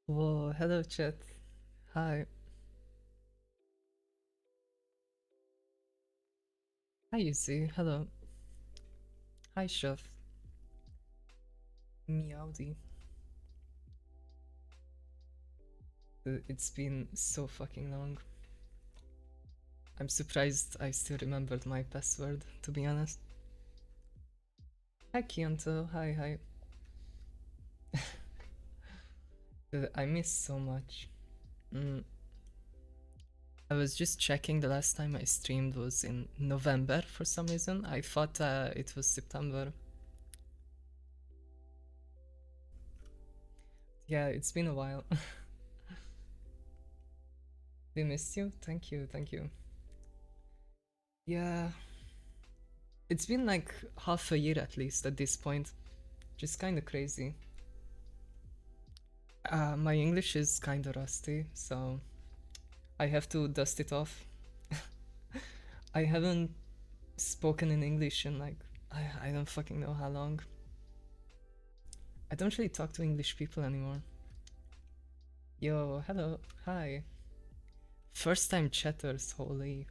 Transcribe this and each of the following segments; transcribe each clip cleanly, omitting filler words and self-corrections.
Whoa, hello chat. Hi. Hi Yuzi. Hello. Hi Chef. Meowdy. It's been so fucking long. I'm surprised I still remembered my password, to be honest. Hi Kionto. Hi, hi. I miss so much. Mm, I was just checking the last time I streamed was in November for some reason. I thought it was September. Yeah, it's been a while. We missed you. Thank you, thank you. Yeah, it's been like half a year at least at this point. Just kind of crazy. My English is kind of rusty, so I have to dust it off. I haven't spoken in English in like, I don't fucking know how long. I don't really talk to English people anymore. Yo, hello, hi. First time chatters, holy.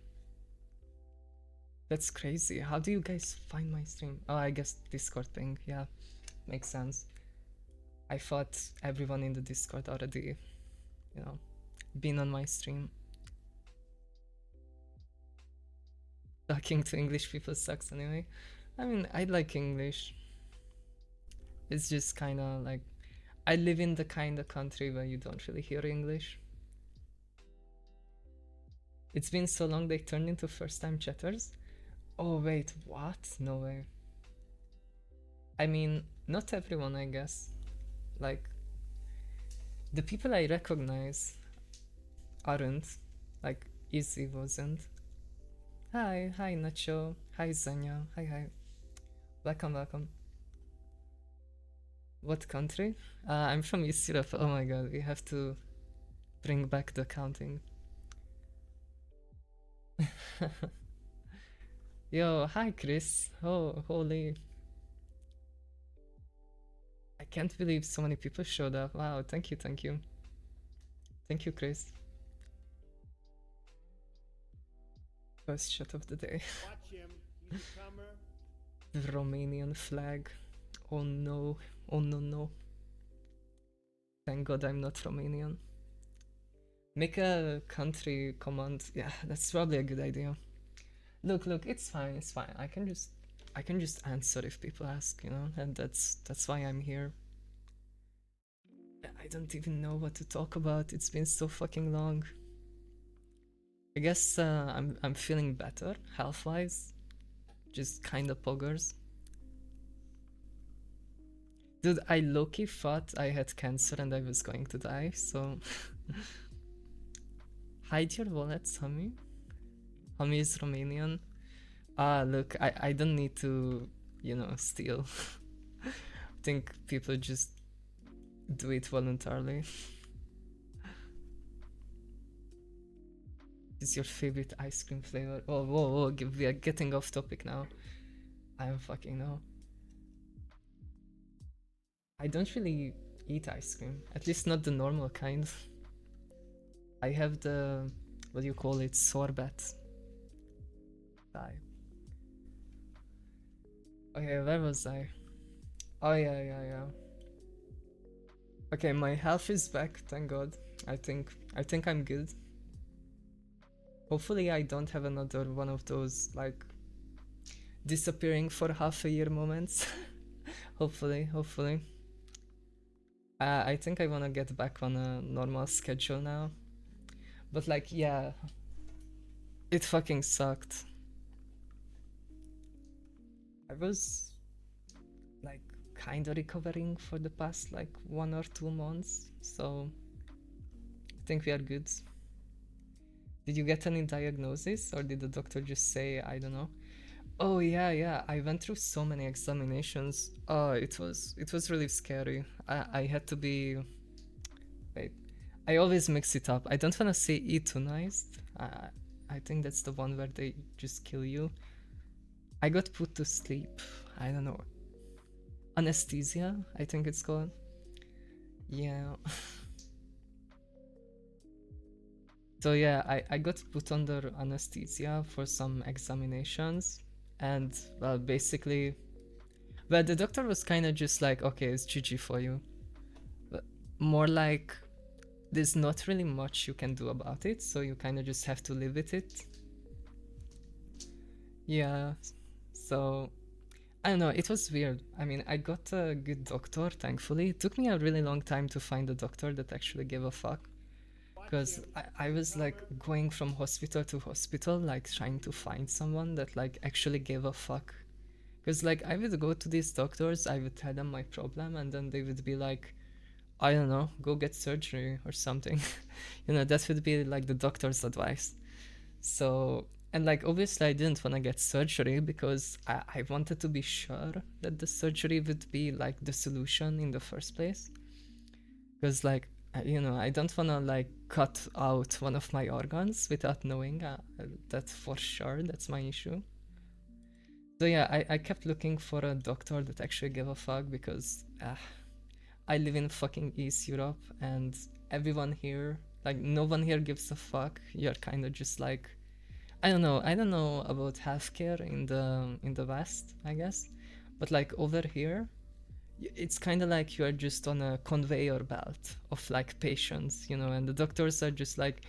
That's crazy. How do you guys find my stream? Oh, I guess Discord thing, yeah, makes sense. I thought everyone in the Discord already, you know, been on my stream. Talking to English people sucks anyway. I mean, I like English. It's just kind of like I live in the kind of country where you don't really hear English. It's been so long they turned into first time chatters. Oh, wait, what? No way. I mean, not everyone, I guess. Like, the people I recognize aren't. Like, Izzy wasn't. Hi, hi, Nacho. Hi, Zanya. Hi, hi. Welcome, welcome. What country? I'm from East Europe. Oh my god, we have to bring back the counting. Yo, hi Chris. Oh, holy. I can't believe so many people showed up. Wow, thank you, thank you. Thank you, Chris. First shot of the day. Watch him. He's a comer. The Romanian flag. Oh no. Oh no, no. Thank god I'm not Romanian. Make a country command. Yeah, that's probably a good idea. Look, look, it's fine, it's fine. I can just answer if people ask, you know, and that's why I'm here. I don't even know what to talk about. It's been so fucking long. I guess I'm feeling better health wise. Just kinda poggers. Dude, I low-key thought I had cancer and I was going to die, so hide your wallet, Hami. Hami is Romanian. Ah, look, I don't need to, you know, steal. I think people just do it voluntarily. Is your favorite ice cream flavor? Oh, whoa, whoa, we are getting off topic now. I don't fucking know. I don't really eat ice cream, at least not the normal kind. I have the, what do you call it, sorbet. Die. Okay, where was I? Oh yeah, yeah, yeah. Okay, my health is back, thank God. I think I'm good. Hopefully I don't have another one of those like disappearing for half a year moments. Hopefully, hopefully. I think I wanna get back on a normal schedule now. But like, yeah, it fucking sucked. I was like kinda recovering for the past like 1 or 2 months, so I think we are good. Did you get any diagnosis or did the doctor just say, I don't know? Oh yeah, yeah. I went through so many examinations. Oh, it was really scary. I had to be, wait. I always mix it up. I don't want to say euthanized. I think that's the one where they just kill you. I got put to sleep. I don't know. Anesthesia, I think it's called. Yeah. So yeah, I got put under anesthesia for some examinations, and well, basically, well, the doctor was kind of just like, okay, it's GG for you. But more like, there's not really much you can do about it, so you kind of just have to live with it. Yeah, so I don't know, it was weird. I mean, I got a good doctor, thankfully. It took me a really long time to find a doctor that actually gave a fuck. Watch Because him. I was like Newcomer. going from hospital to hospital, like trying to find someone that like actually gave a fuck. Because like I would go to these doctors, I would tell them my problem, and then they would be like, I don't know, go get surgery or something. You know, that would be like the doctor's advice. So, and like obviously I didn't want to get surgery because I wanted to be sure that the surgery would be like the solution in the first place. Because like, you know, I don't want to like cut out one of my organs without knowing that for sure that's my issue. So yeah, I kept looking for a doctor that actually gave a fuck because I live in fucking East Europe and everyone here, like no one here gives a fuck. You're kind of just like, I don't know about healthcare in the West, I guess, but like over here, it's kind of like you're just on a conveyor belt of like patients, you know, and the doctors are just like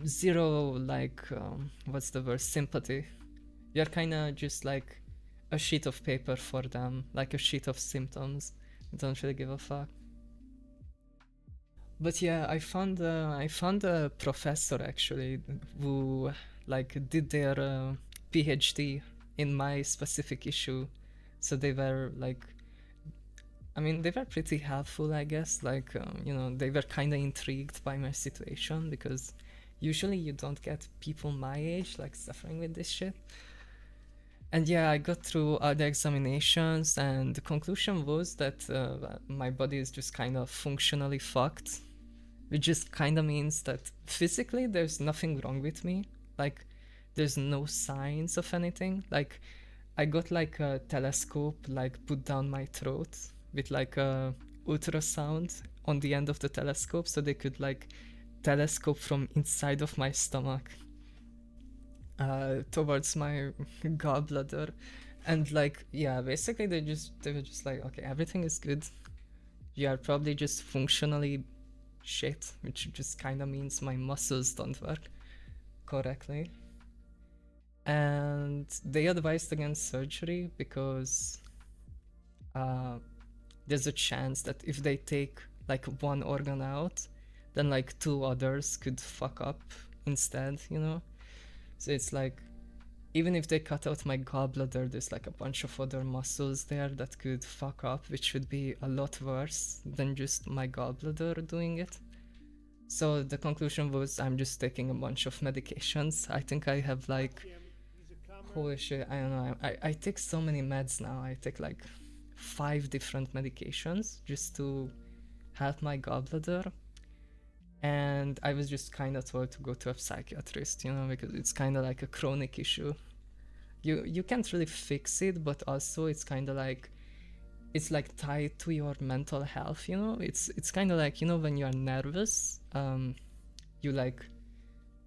zero, like what's the word, sympathy. You're kind of just like a sheet of paper for them, like a sheet of symptoms. They don't really give a fuck. But yeah, I found a professor actually who like did their PhD in my specific issue, so they were like, I mean, they were pretty helpful, I guess. Like, you know, they were kind of intrigued by my situation because usually you don't get people my age like suffering with this shit. And yeah, I got through all the examinations, and the conclusion was that my body is just kind of functionally fucked, which just kind of means that physically there's nothing wrong with me. Like, there's no signs of anything. Like, I got like a telescope like put down my throat with like a ultrasound on the end of the telescope, so they could like telescope from inside of my stomach towards my gallbladder, and like yeah, basically they were just like, okay, everything is good. You are probably just functionally shit, which just kind of means my muscles don't work correctly. And they advised against surgery because uh, there's a chance that if they take like one organ out, then like two others could fuck up instead, you know? So it's like, even if they cut out my gallbladder, there's like a bunch of other muscles there that could fuck up, which would be a lot worse than just my gallbladder doing it. So the conclusion was I'm just taking a bunch of medications. I think I have like, Watch him. He's a comer. holy shit, I don't know. I take so many meds now. I take like 5 different medications just to help my gallbladder. And I was just kind of told to go to a psychiatrist, you know, because it's kind of like a chronic issue. You can't really fix it, but also it's kind of like, it's like tied to your mental health, you know. It's kind of like, you know, when you are nervous, you like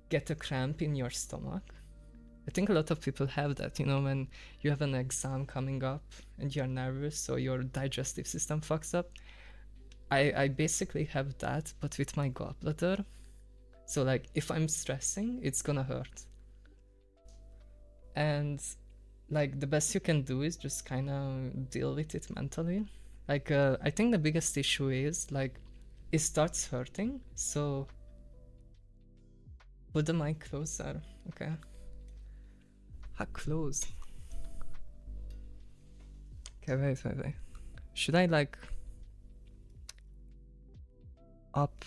get a cramp in your stomach. I think a lot of people have that, you know, when you have an exam coming up and you're nervous, so your digestive system fucks up. I basically have that, but with my gallbladder. So like if I'm stressing, it's gonna hurt. And like the best you can do is just kind of deal with it mentally. Like I think the biggest issue is like it starts hurting, so put the mic closer. Okay. How close? Okay, wait. Should I like up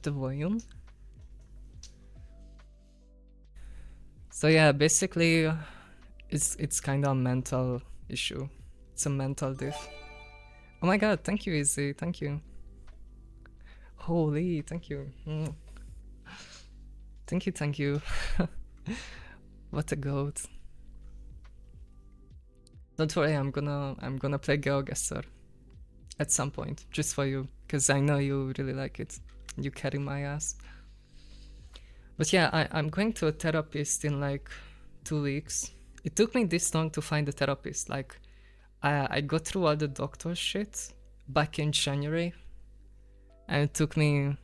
the volume? So yeah, basically it's kind of a mental issue. It's a mental diff. Oh my god, thank you, Izzy, thank you. Holy, thank you. Thank you. What a goat. Don't worry, I'm gonna play GeoGuessr at some point, just for you, because I know you really like it. You carry my ass. But yeah, I'm going to a therapist in like 2 weeks. It took me this long to find a therapist. Like, I got through all the doctor shit back in January, and it took me,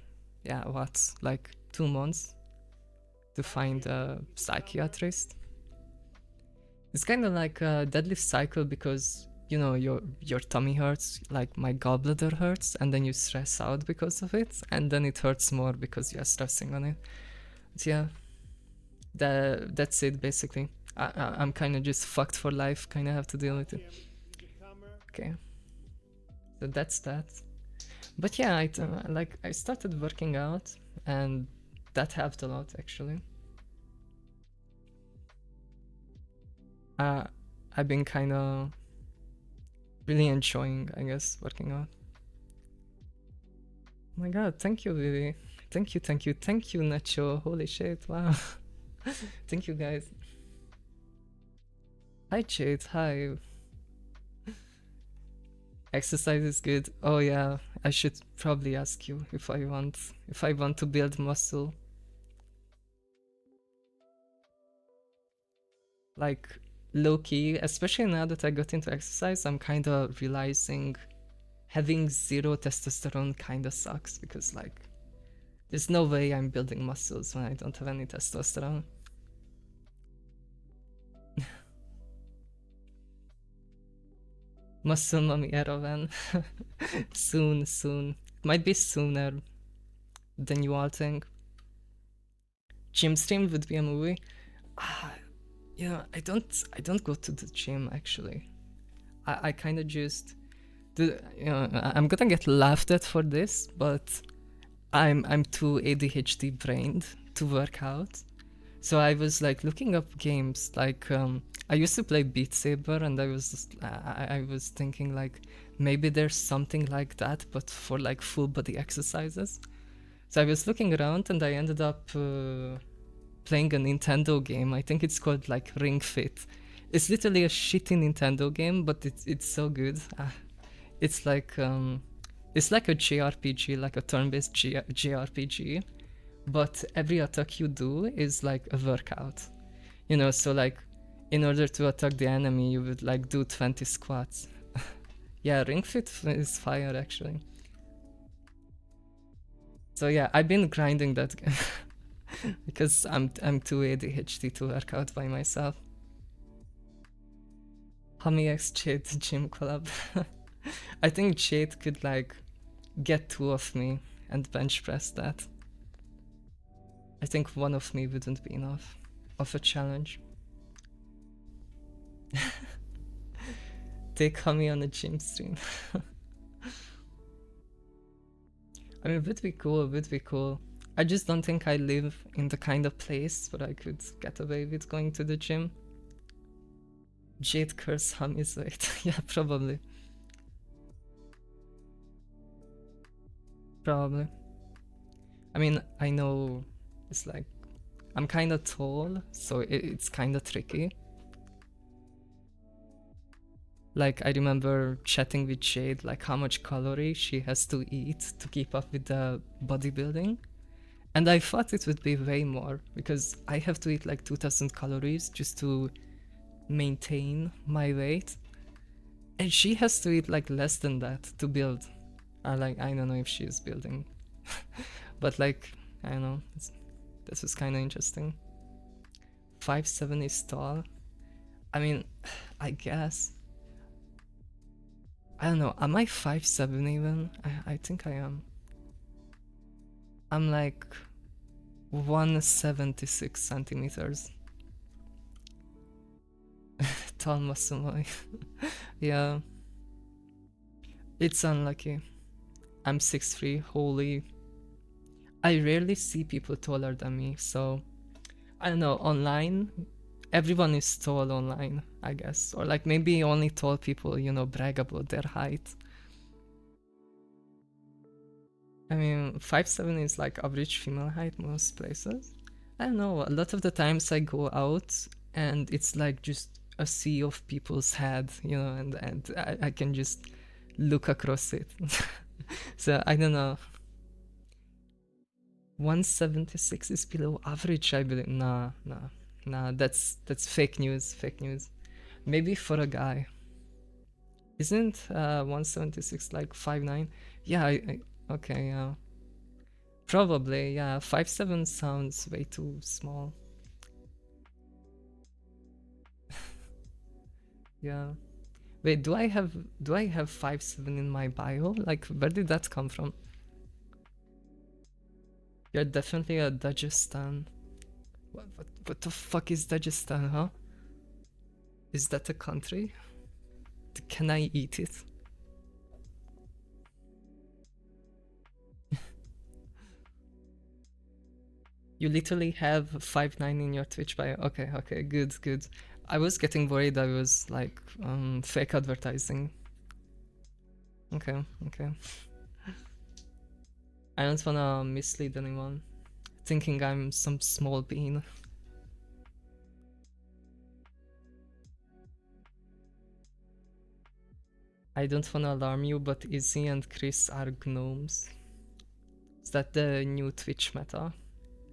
yeah, what, like 2 months to find a psychiatrist. It's kind of like a deadlift cycle because you know your tummy hurts, like my gallbladder hurts, and then you stress out because of it, and then it hurts more because you're stressing on it. But yeah, that's it basically. I'm kind of just fucked for life. Kind of have to deal with it. Okay, so that's that. But yeah, I started working out, and that helped a lot actually. I've been kind of really enjoying, I guess, working out. Oh my god, thank you, Vivi. Thank you, Nacho. Holy shit, wow. Thank you, guys. Hi, Jade. Hi. Exercise is good. Oh yeah, I should probably ask you if I want to build muscle. Like low key, especially now that I got into exercise, I'm kind of realizing having zero testosterone kind of sucks because like there's no way I'm building muscles when I don't have any testosterone. Muscle Mommy Erovan. Soon. Might be sooner than you all think. Gym stream would be a movie. Yeah, I don't go to the gym actually. I kind of just do. You know, I'm gonna get laughed at for this, but I'm too ADHD brained to work out. So I was like looking up games. Like I used to play Beat Saber, and I was thinking like maybe there's something like that, but for like full body exercises. So I was looking around, and I ended up playing a Nintendo game. I think it's called like Ring Fit. It's literally a shitty Nintendo game, but it's so good. It's like a JRPG, like a turn-based JRPG, but every attack you do is like a workout. You know, so like in order to attack the enemy, you would like do 20 squats. Yeah, Ring Fit is fire actually. So yeah, I've been grinding that because I'm too ADHD to work out by myself. Hami X Jade gym collab. I think Jade could like get 2 of me and bench press that. I think 1 of me wouldn't be enough of a challenge. Take Hami on a gym stream. I mean, would be cool. I just don't think I live in the kind of place where I could get away with going to the gym. Jade curse Hami's weight. Yeah, probably. I mean, I know it's like I'm kind of tall, so it's kind of tricky. Like I remember chatting with Jade, like how much calorie she has to eat to keep up with the bodybuilding. And I thought it would be way more because I have to eat like 2000 calories just to maintain my weight. And she has to eat like less than that to build. Like, I don't know if she is building. But like, I don't know. This was kind of interesting. 5'7" is tall. I mean, I guess. I don't know. Am I 5'7" even? I think I am. I'm like 176 centimeters. Tall muscle boy. Yeah. It's unlucky. I'm 6'3", holy. I rarely see people taller than me, so I don't know, online, everyone is tall online, I guess. Or like maybe only tall people, you know, brag about their height. I mean, 5'7" is like average female height most places. I don't know, a lot of the times I go out and it's like just a sea of people's head, you know, and I can just look across it. So I don't know. 176 is below average, I believe. Nah, that's fake news, fake news. Maybe for a guy. Isn't 176 like 5'9"? Yeah, okay, yeah. Probably, yeah. 5'7" sounds way too small. Yeah. Wait, do I have 5'7" in my bio? Like, where did that come from? You're definitely a Dagestan. What the fuck is Dagestan, huh? Is that a country? Can I eat it? You literally have 5'9" in your Twitch bio. Okay, okay, good. I was getting worried I was like fake advertising. Okay. I don't wanna mislead anyone, thinking I'm some small bean. I don't wanna alarm you, but Izzy and Chris are gnomes. Is that the new Twitch meta?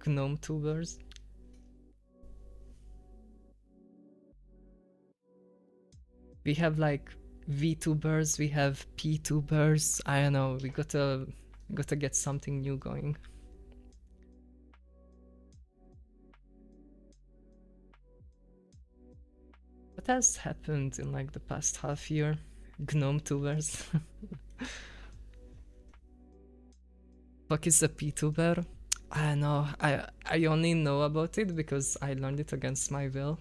Gnome tubers? We have like VTubers, we have PTubers. I don't know, we gotta get something new going. What has happened in like the past half year? Gnome tubers. Fuck is a PTuber? I don't know. I only know about it because I learned it against my will.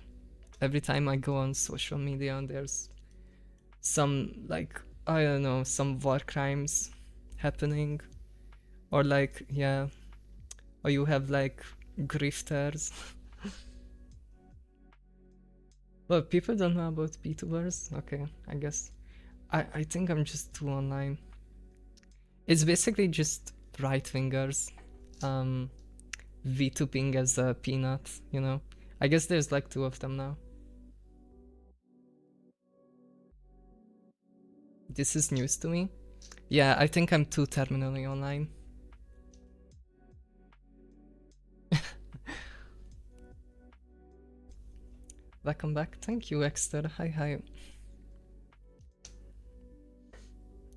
Every time I go on social media and there's some like, I don't know, some war crimes happening, or like, yeah, or you have like grifters. Well, people don't know about PTubers. Okay, I guess I think I'm just too online. It's basically just right wingers VTubing as a peanut, you know. I guess there's like 2 of them now. This is news to me. Yeah, I think I'm too terminally online. Welcome back. Thank you, Exter. Hi.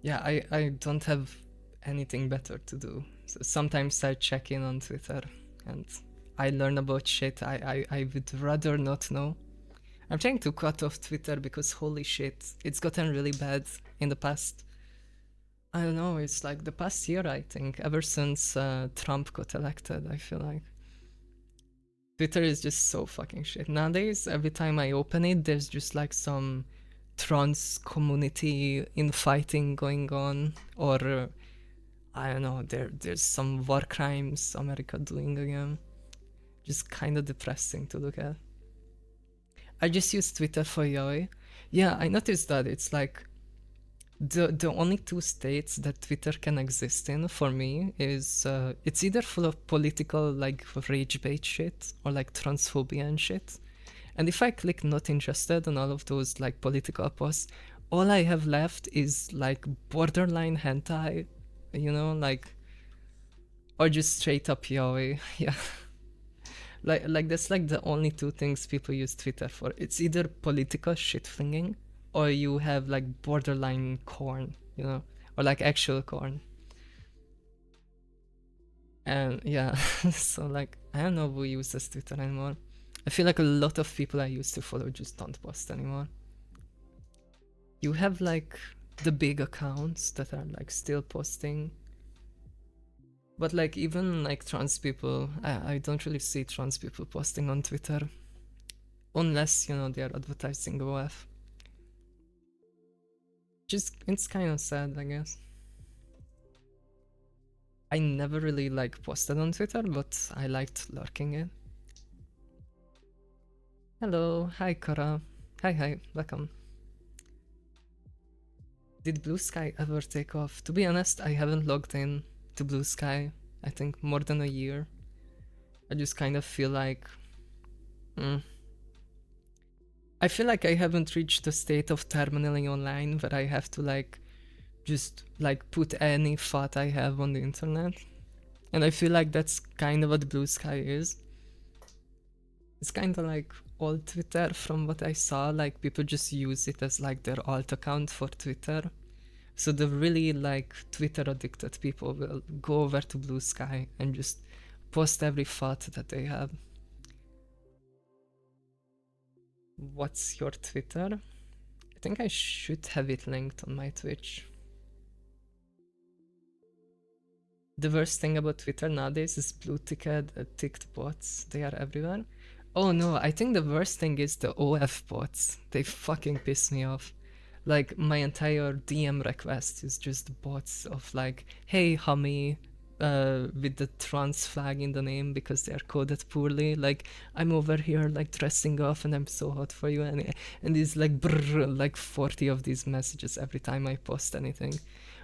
Yeah, I don't have anything better to do. So sometimes I check in on Twitter and I learn about shit I would rather not know. I'm trying to cut off Twitter because holy shit, it's gotten really bad in the past. I don't know, it's like the past year, I think, ever since Trump got elected, I feel like. Twitter is just so fucking shit. Nowadays, every time I open it, there's just like some trans community infighting going on, or I don't know, there's some war crimes America doing again. Just kind of depressing to look at. I just use Twitter for yaoi. Yeah, I noticed that it's like the only 2 states that Twitter can exist in for me is it's either full of political like rage bait shit or like transphobia and shit. And if I click not interested on all of those like political posts, all I have left is like borderline hentai, you know, like, or just straight up yaoi. Yeah. Like that's like the only 2 things people use Twitter for. It's either political shit flinging or you have like borderline corn, you know, or like actual corn. And yeah, so like I don't know who uses Twitter anymore. I feel like a lot of people I used to follow just don't post anymore. You have like the big accounts that are like still posting. But like even like trans people, I don't really see trans people posting on Twitter. Unless, you know, they're advertising OF. Just, it's kind of sad, I guess. I never really like posted on Twitter, but I liked lurking it. Hello, hi Kara. Hi, welcome. Did Blue Sky ever take off? To be honest, I haven't logged in to Blue Sky, I think more than a year. I just kind of feel like... I feel like I haven't reached the state of terminally online where I have to like just like put any thought I have on the internet. And I feel like that's kind of what Blue Sky is. It's kind of like old Twitter from what I saw, like people just use it as like their alt account for Twitter. So the really like Twitter addicted people will go over to Blue Sky and just post every thought that they have. What's your Twitter? I think I should have it linked on my Twitch. The worst thing about Twitter nowadays is blue ticket, ticked bots. They are everywhere. Oh no, I think the worst thing is the OF bots. They fucking piss me off. Like my entire DM request is just bots of like, hey hummy, with the trans flag in the name because they are coded poorly. Like I'm over here like dressing off and I'm so hot for you, and it's like brrr, like 40 of these messages every time I post anything.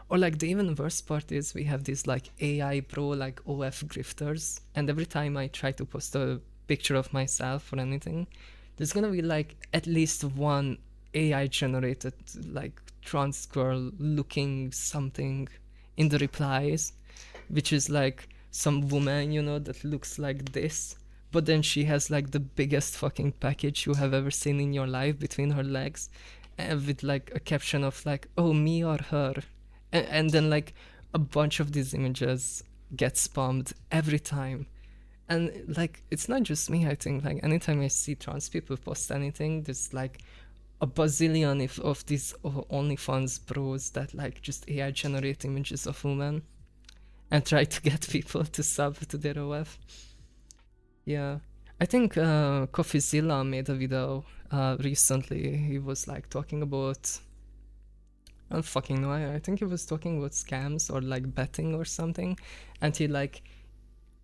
Or like the even worse part is we have these like AI bro like OF grifters, and every time I try to post a picture of myself or anything, there's gonna be like at least one AI generated like trans girl looking something in the replies, which is like some woman, you know, that looks like this, but then she has like the biggest fucking package you have ever seen in your life between her legs, and with like a caption of like, oh, me or her. And then like a bunch of these images get spammed every time. And like it's not just me, I think like anytime I see trans people post anything, there's like a bazillion of these OnlyFans bros that like just AI generate images of women and try to get people to sub to their OF. Yeah, I think CoffeeZilla made a video recently. He was like talking about, I don't fucking know. I think he was talking about scams or like betting or something, and he like,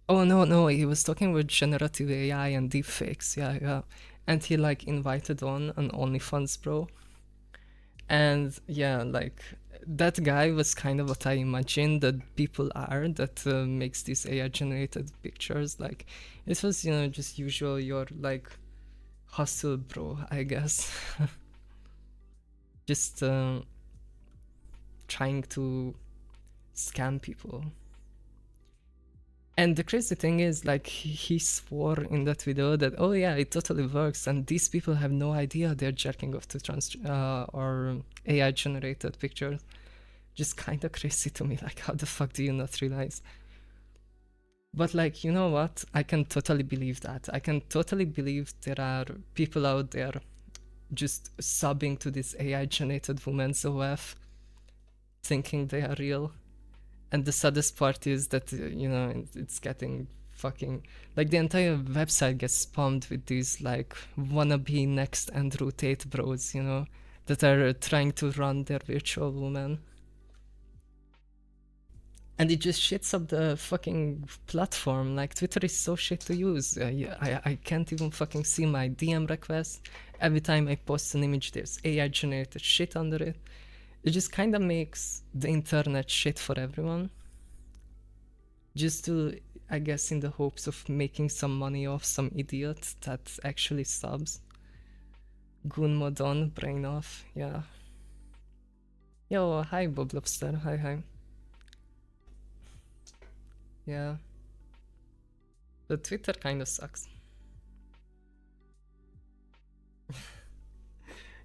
oh no, he was talking about generative AI and deepfakes. Yeah, and he like invited on an OnlyFans bro, and yeah, like that guy was kind of what I imagine that people are that makes these AI generated pictures. Like it was, you know, just usual your like hustle bro, I guess. Just trying to scam people. And the crazy thing is, like, he swore in that video that, oh yeah, it totally works, and these people have no idea they're jerking off to trans or AI generated pictures. Just kind of crazy to me, like, how the fuck do you not realize? But like, you know what? I can totally believe that. I can totally believe there are people out there just subbing to this AI generated women's OF, thinking they are real. And the saddest part is that, you know, it's getting fucking, like the entire website gets spammed with these like wannabe next Andrew Tate bros, you know, that are trying to run their virtual woman. And it just shits up the fucking platform. Like Twitter is so shit to use. I can't even fucking see my DM requests. Every time I post an image, there's AI generated shit under it. It just kind of makes the internet shit for everyone. Just to, I guess, in the hopes of making some money off some idiot that actually subs. Goon mod on, brain off, yeah. Yo, hi Bob Lobster, hi. Yeah. The Twitter kind of sucks.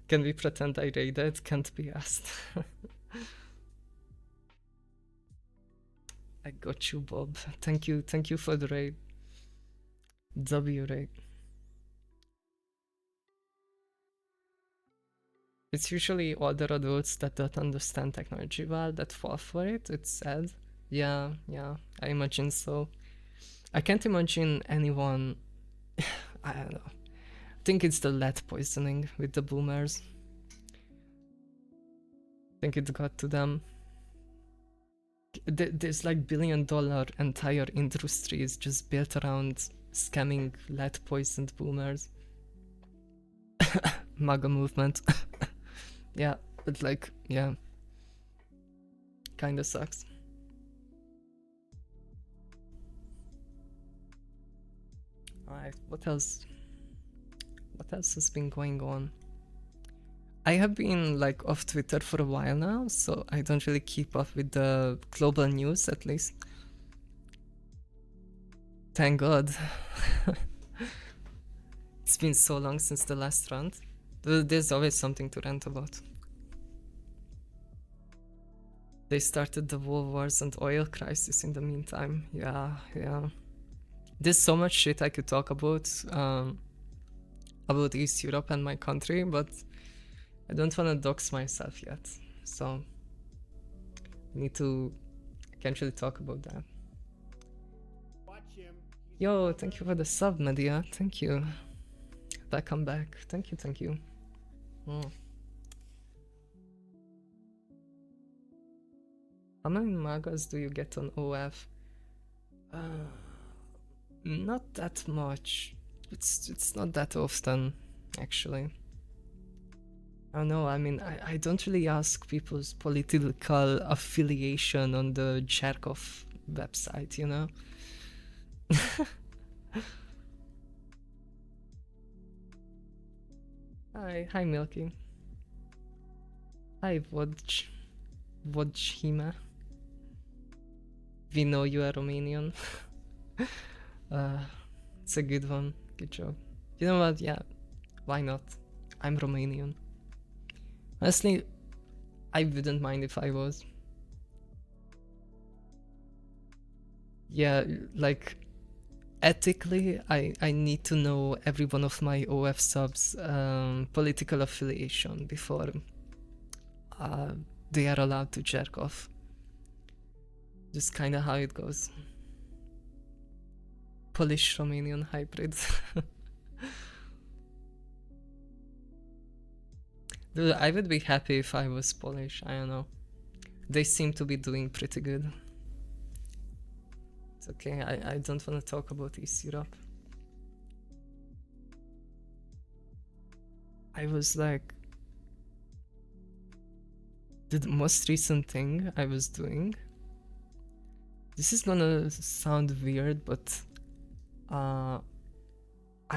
Can we pretend I raided? Can't be asked. I got you, Bob. Thank you for the raid. W raid. It's usually older adults that don't understand technology well that fall for it, it's sad. Yeah, I imagine so. I can't imagine anyone. I don't know. I think it's the lead poisoning with the boomers. I think it got to them. There's like $1 billion entire industries just built around scamming lead poisoned boomers. MAGA movement. Yeah, but like, yeah. Kinda sucks. Alright, what else? What else has been going on? I have been like off Twitter for a while now, so I don't really keep up with the global news at least. Thank God. It's been so long since the last rant. There's always something to rant about. They started the world wars and oil crisis in the meantime. Yeah. There's so much shit I could talk about East Europe and my country, but I don't want to dox myself yet. So I can't really talk about that. Watch him. He's Yo, thank you for the sub, Media. Thank you. Come back. Thank you. How many magas do you get on OF? Not that much. It's not that often, actually. I don't know, I mean, I don't really ask people's political affiliation on the Cherkov website, you know? Hi Milky. Hi Vodchima. We know you are Romanian. It's a good one. Good job. You know what? Yeah, why not? I'm Romanian. Honestly, I wouldn't mind if I was. Yeah, like ethically, I need to know every one of my OF subs' political affiliation before they are allowed to jerk off. Just kind of how it goes. Polish Romanian hybrid. Dude, I would be happy if I was Polish. I don't know. They seem to be doing pretty good. It's okay. I don't want to talk about East Europe. I was like, the most recent thing I was doing. This is gonna sound weird, but I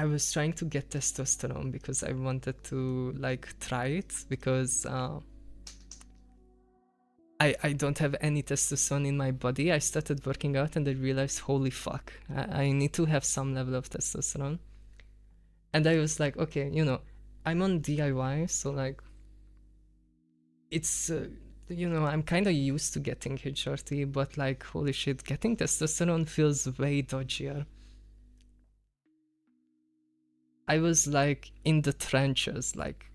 was trying to get testosterone because I wanted to like try it because I don't have any testosterone in my body. I started working out and I realized, holy fuck, I need to have some level of testosterone. And I was like, okay, you know, I'm on DIY, so like, it's, you know, I'm kind of used to getting HRT, but like, holy shit, getting testosterone feels way dodgier. I was like in the trenches, like,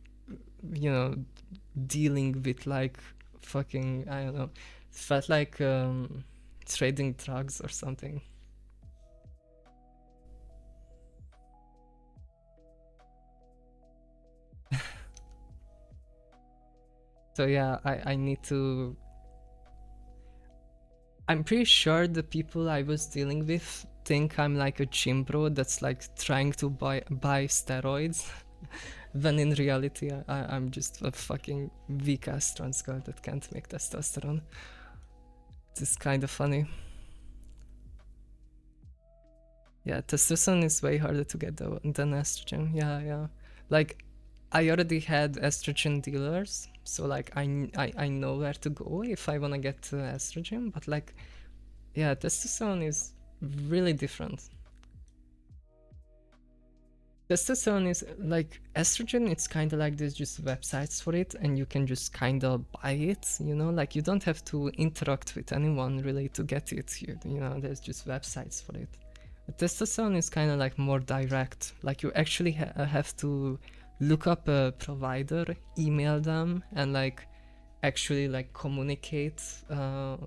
you know, dealing with like fucking, I don't know, it felt like trading drugs or something. So yeah, I need to. I'm pretty sure the people I was dealing with think I'm like a gym bro that's like trying to buy steroids, when in reality I'm just a fucking weak ass trans girl that can't make testosterone. It's kind of funny. Yeah, testosterone is way harder to get though than estrogen. Yeah. Like, I already had estrogen dealers, so like I know where to go if I wanna get estrogen. But like, yeah, testosterone is really different. Testosterone is like estrogen. It's kind of like there's just websites for it, and you can just kind of buy it. You know, like you don't have to interact with anyone really to get it. You know, there's just websites for it. Testosterone is kind of like more direct. Like you actually have to look up a provider, email them, and like actually like communicate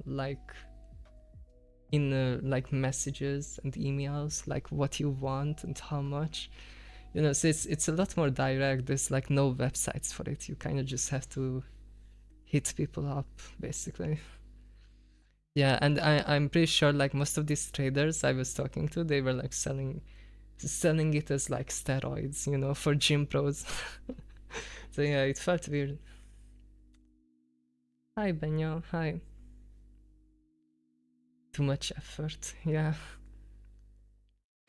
like in like messages and emails like what you want and how much. You know, so it's a lot more direct. There's like no websites for it. You kind of just have to hit people up basically. Yeah, and I'm pretty sure like most of these traders I was talking to, they were like selling it as like steroids, you know, for gym pros. So yeah, it felt weird. Hi Benyo, hi. Too much effort, yeah.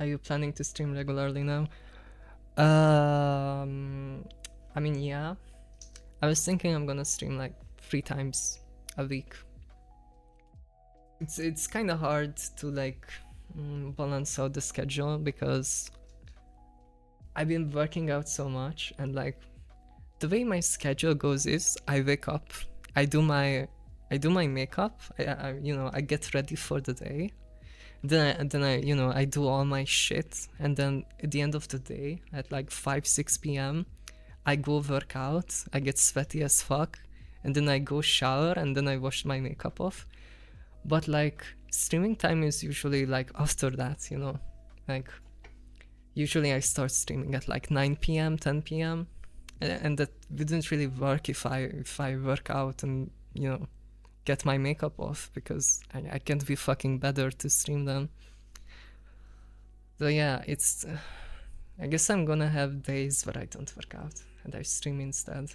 Are you planning to stream regularly now? I mean, yeah. I was thinking I'm gonna stream like 3 times a week. It's kind of hard to like balance out the schedule because I've been working out so much, and like the way my schedule goes is I wake up, I do my makeup, I get ready for the day. Then I do all my shit, and then at the end of the day at like 5-6 p.m. I go work out, I get sweaty as fuck, and then I go shower, and then I wash my makeup off. But like streaming time is usually like after that, like usually I start streaming at like 9 p.m., 10 p.m. And that wouldn't really work if I work out and get my makeup off, because I can't be fucking better to stream them. So yeah, it's I guess I'm gonna have days where I don't work out and I stream instead.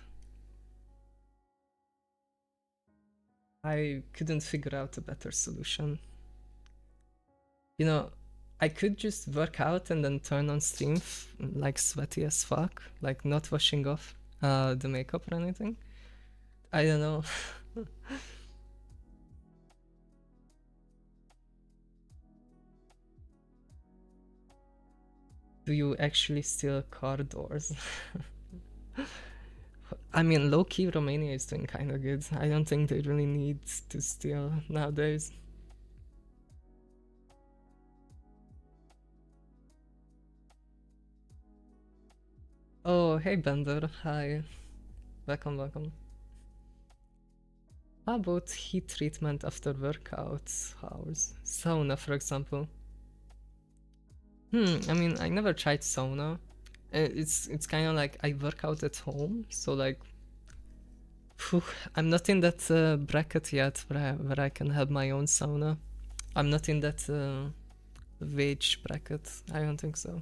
I couldn't figure out a better solution. I could just work out and then turn on stream like sweaty as fuck, like not washing off the makeup or anything. I don't know. Do you actually steal car doors? I mean, low-key Romania is doing kind of good. I don't think they really need to steal nowadays. Oh, hey Bender, hi. Welcome. How about heat treatment after workout hours? Sauna, for example. I mean, I never tried sauna. It's kind of like I work out at home, so like, I'm not in that bracket yet where I can have my own sauna. I'm not in that wage bracket. I don't think so.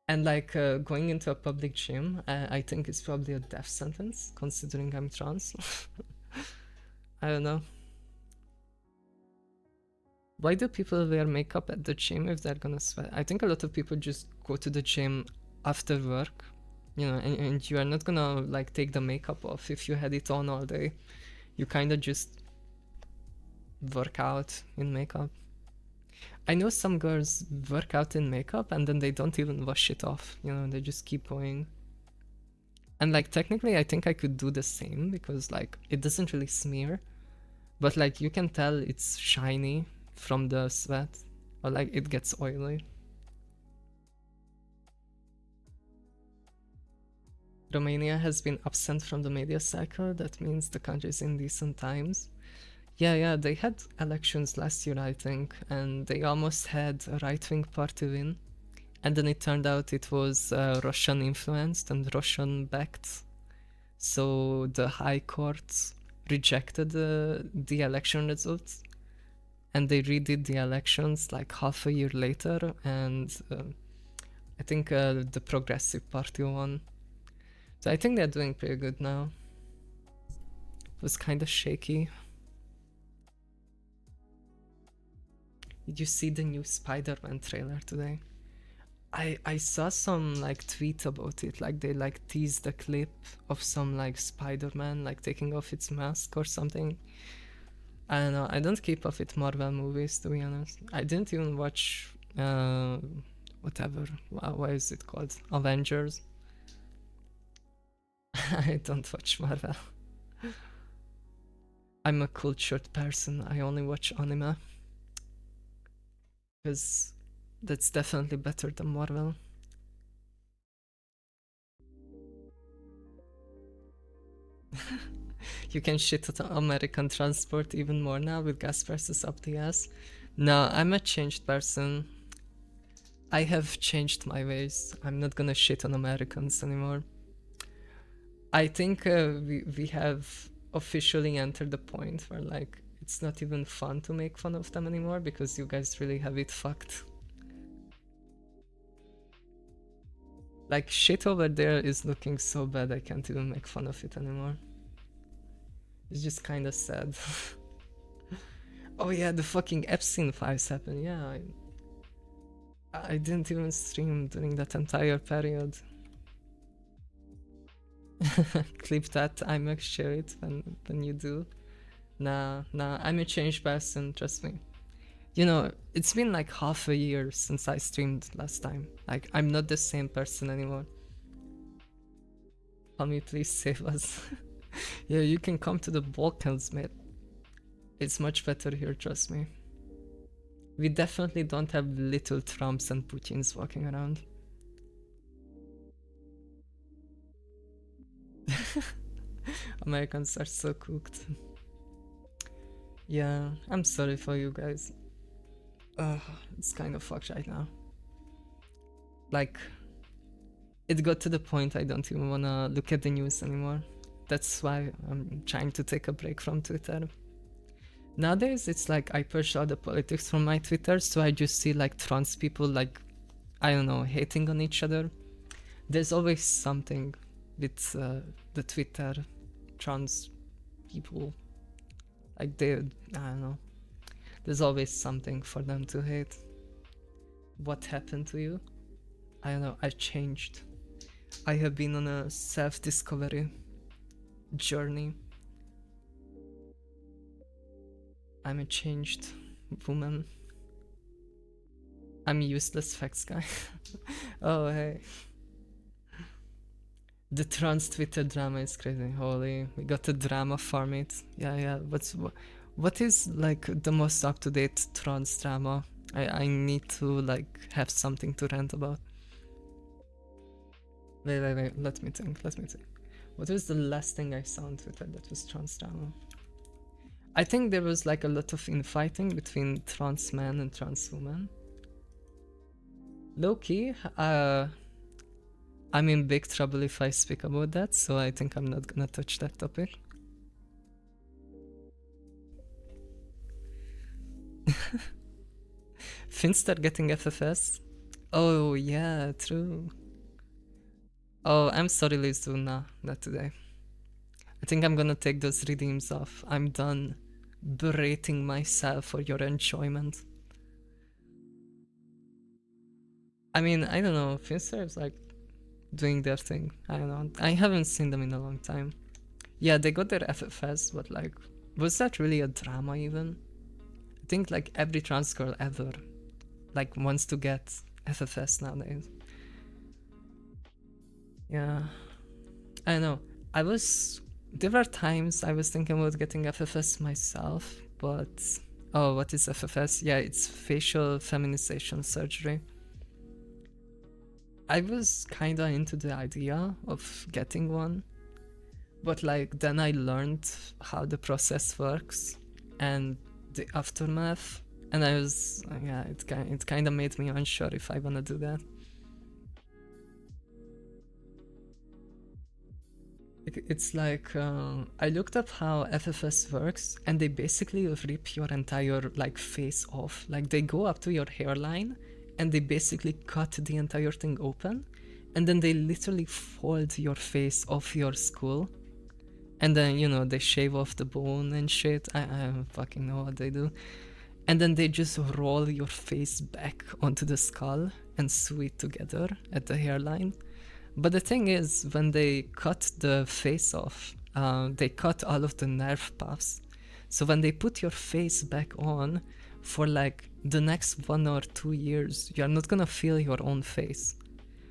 And like going into a public gym, I think it's probably a death sentence, considering I'm trans. I don't know. Why do people wear makeup at the gym if they're gonna sweat? I think a lot of people just go to the gym after work, and you are not gonna like take the makeup off if you had it on all day. You kind of just work out in makeup. I know some girls work out in makeup and then they don't even wash it off, they just keep going. And like technically I think I could do the same because like it doesn't really smear, but like you can tell it's shiny from the sweat, or like it gets oily. Romania has been absent from the media cycle. That means the country is in decent times. Yeah, they had elections last year, I think, and they almost had a right-wing party win. And then it turned out it was Russian influenced and Russian backed. So the High Court rejected the election results, and they redid the elections like half a year later, and I think the Progressive Party won. So I think they're doing pretty good now. It was kind of shaky. Did you see the new Spider-Man trailer today? I saw some like tweet about it, like they like teased a clip of some like Spider-Man like taking off its mask or something. I don't know, I don't keep up with Marvel movies, to be honest. I didn't even watch whatever, what is it called? Avengers. I don't watch Marvel. I'm a cultured person, I only watch anime. Because that's definitely better than Marvel. You can shit at American transport even more now with gas prices up the ass. No, I'm a changed person. I have changed my ways. I'm not gonna shit on Americans anymore. I think we have officially entered the point where like it's not even fun to make fun of them anymore because you guys really have it fucked. Like shit over there is looking so bad I can't even make fun of it anymore. It's just kind of sad. Oh yeah, the fucking Epstein files happened. Yeah, I didn't even stream during that entire period. Clip that, I share it when you do. Nah, I'm a changed person, trust me. You know, it's been like half a year since I streamed last time. Like, I'm not the same person anymore. Tommy, please save us. Yeah, you can come to the Balkans, mate. It's much better here, trust me. We definitely don't have little Trumps and Putins walking around. Americans are so cooked. Yeah, I'm sorry for you guys. It's kind of fucked right now. Like, it got to the point I don't even wanna look at the news anymore. That's why I'm trying to take a break from Twitter. Nowadays, it's like I push all the politics from my Twitter, so I just see like trans people, like, I don't know, hating on each other. There's always something with the Twitter trans people. Like, I don't know. There's always something for them to hate. What happened to you? I don't know, I changed. I have been on a self-discovery journey. I'm a changed woman. I'm a useless facts guy. Oh, hey. The trans Twitter drama is crazy. Holy, we got a drama farm it. Yeah. What is like the most up-to-date trans drama? I need to like have something to rant about. Wait. Let me think. What was the last thing I saw on Twitter that was trans drama? I think there was like a lot of infighting between trans men and trans women. Low-key, I'm in big trouble if I speak about that, so I think I'm not gonna touch that topic. Finster getting FFS? Oh yeah, true. Oh, I'm sorry, Lizu, nah, not today. I think I'm gonna take those redeems off. I'm done berating myself for your enjoyment. I mean, I don't know, Finster is like doing their thing. I don't know. I haven't seen them in a long time. Yeah, they got their FFS, but like, was that really a drama even? I think like every trans girl ever like wants to get FFS nowadays. Yeah, I know. There were times I was thinking about getting FFS myself, but oh, what is FFS? Yeah, it's facial feminization surgery. I was kinda into the idea of getting one, but like then I learned how the process works and the aftermath, and I was yeah, it kind of made me unsure if I wanna do that. It's like I looked up how FFS works, and they basically rip your entire like face off. Like they go up to your hairline, and they basically cut the entire thing open, and then they literally fold your face off your skull, and then you know they shave off the bone and shit. I don't fucking know what they do, and then they just roll your face back onto the skull and sew it together at the hairline. But the thing is, when they cut the face off, they cut all of the nerve paths. So when they put your face back on, for like the next 1 or 2 years, you're not gonna feel your own face.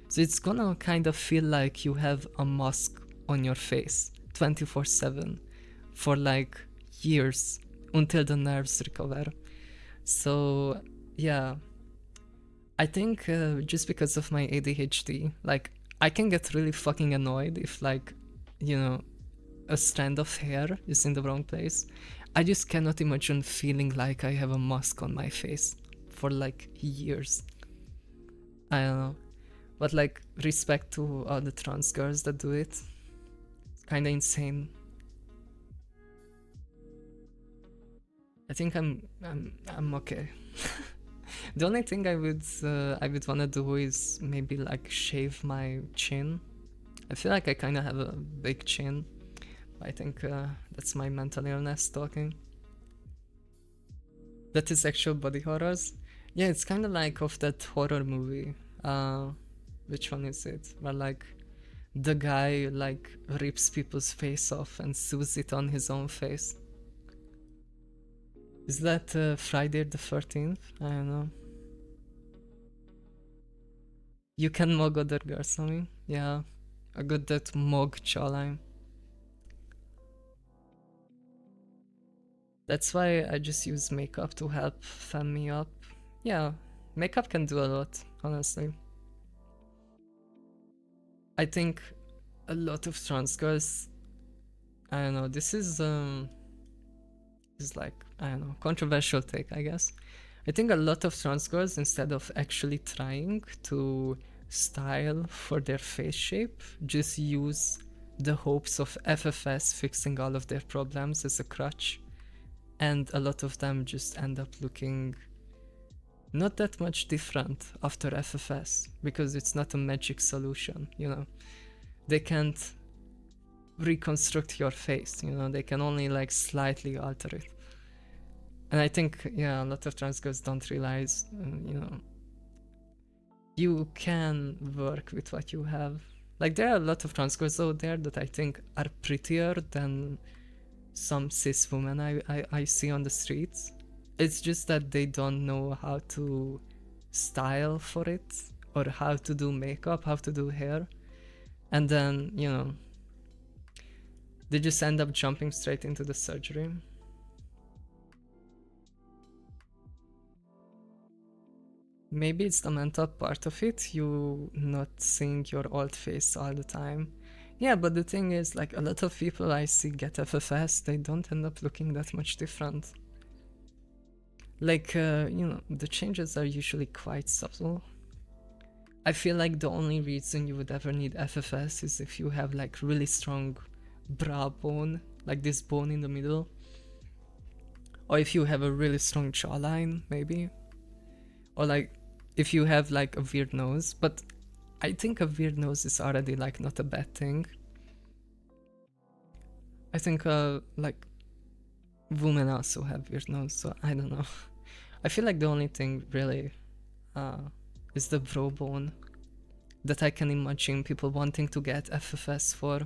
So it's gonna kind of feel like you have a mask on your face 24/7 for like years until the nerves recover. So yeah, I think just because of my ADHD, like I can get really fucking annoyed if like, you know, a strand of hair is in the wrong place. I just cannot imagine feeling like I have a mask on my face for like years. I don't know. But like respect to all the trans girls that do it. It's kinda insane. I think I'm okay. The only thing I would wanna do is maybe like shave my chin. I feel like I kind of have a big chin. I think that's my mental illness talking. That is actual body horrors. Yeah, it's kind of like of that horror movie. Which one is it? Where like the guy like rips people's face off and sews it on his own face. Is that Friday the 13th? I don't know. You can mog other girls, I mean. Yeah, I got that mog jawline. That's why I just use makeup to help fan me up. Yeah, makeup can do a lot, honestly. I think a lot of trans girls, I don't know, this is like, I don't know, controversial take, I guess. I think a lot of trans girls, instead of actually trying to style for their face shape, just use the hopes of FFS fixing all of their problems as a crutch. And a lot of them just end up looking not that much different after FFS, because it's not a magic solution, you know. They can't reconstruct your face, you know, they can only like slightly alter it. And I think, yeah, a lot of trans girls don't realize, you know, you can work with what you have. Like, there are a lot of trans girls out there that I think are prettier than some cis women I see on the streets. It's just that they don't know how to style for it, or how to do makeup, how to do hair. And then, you know, they just end up jumping straight into the surgery. Maybe it's the mental part of it, you not seeing your old face all the time. Yeah, but the thing is, like, a lot of people I see get FFS, they don't end up looking that much different. Like, you know, the changes are usually quite subtle. I feel like the only reason you would ever need FFS is if you have like really strong brow bone, like this bone in the middle. Or if you have a really strong jawline, maybe. Or like, if you have like a weird nose, but I think a weird nose is already like not a bad thing. I think like women also have weird nose, so I don't know. I feel like the only thing really is the brow bone that I can imagine people wanting to get FFS for.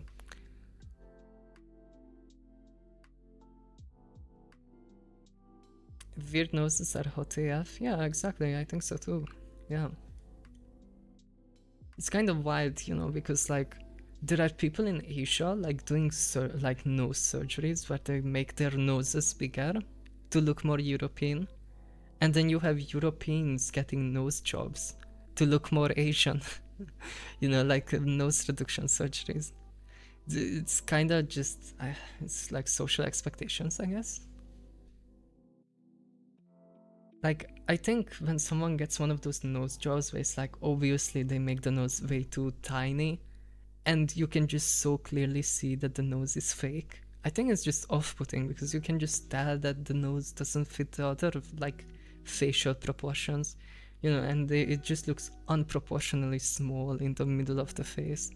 Weird noses are hot AF? Yeah, exactly, I think so too. Yeah. It's kind of wild, you know, because like there are people in Asia like doing like nose surgeries where they make their noses bigger to look more European. And then you have Europeans getting nose jobs to look more Asian. You know, like nose reduction surgeries. It's kind of just, it's like social expectations, I guess. Like, I think when someone gets one of those nose jobs where it's like, obviously they make the nose way too tiny, and you can just so clearly see that the nose is fake. I think it's just off-putting because you can just tell that the nose doesn't fit the other like facial proportions, you know, and it just looks unproportionally small in the middle of the face.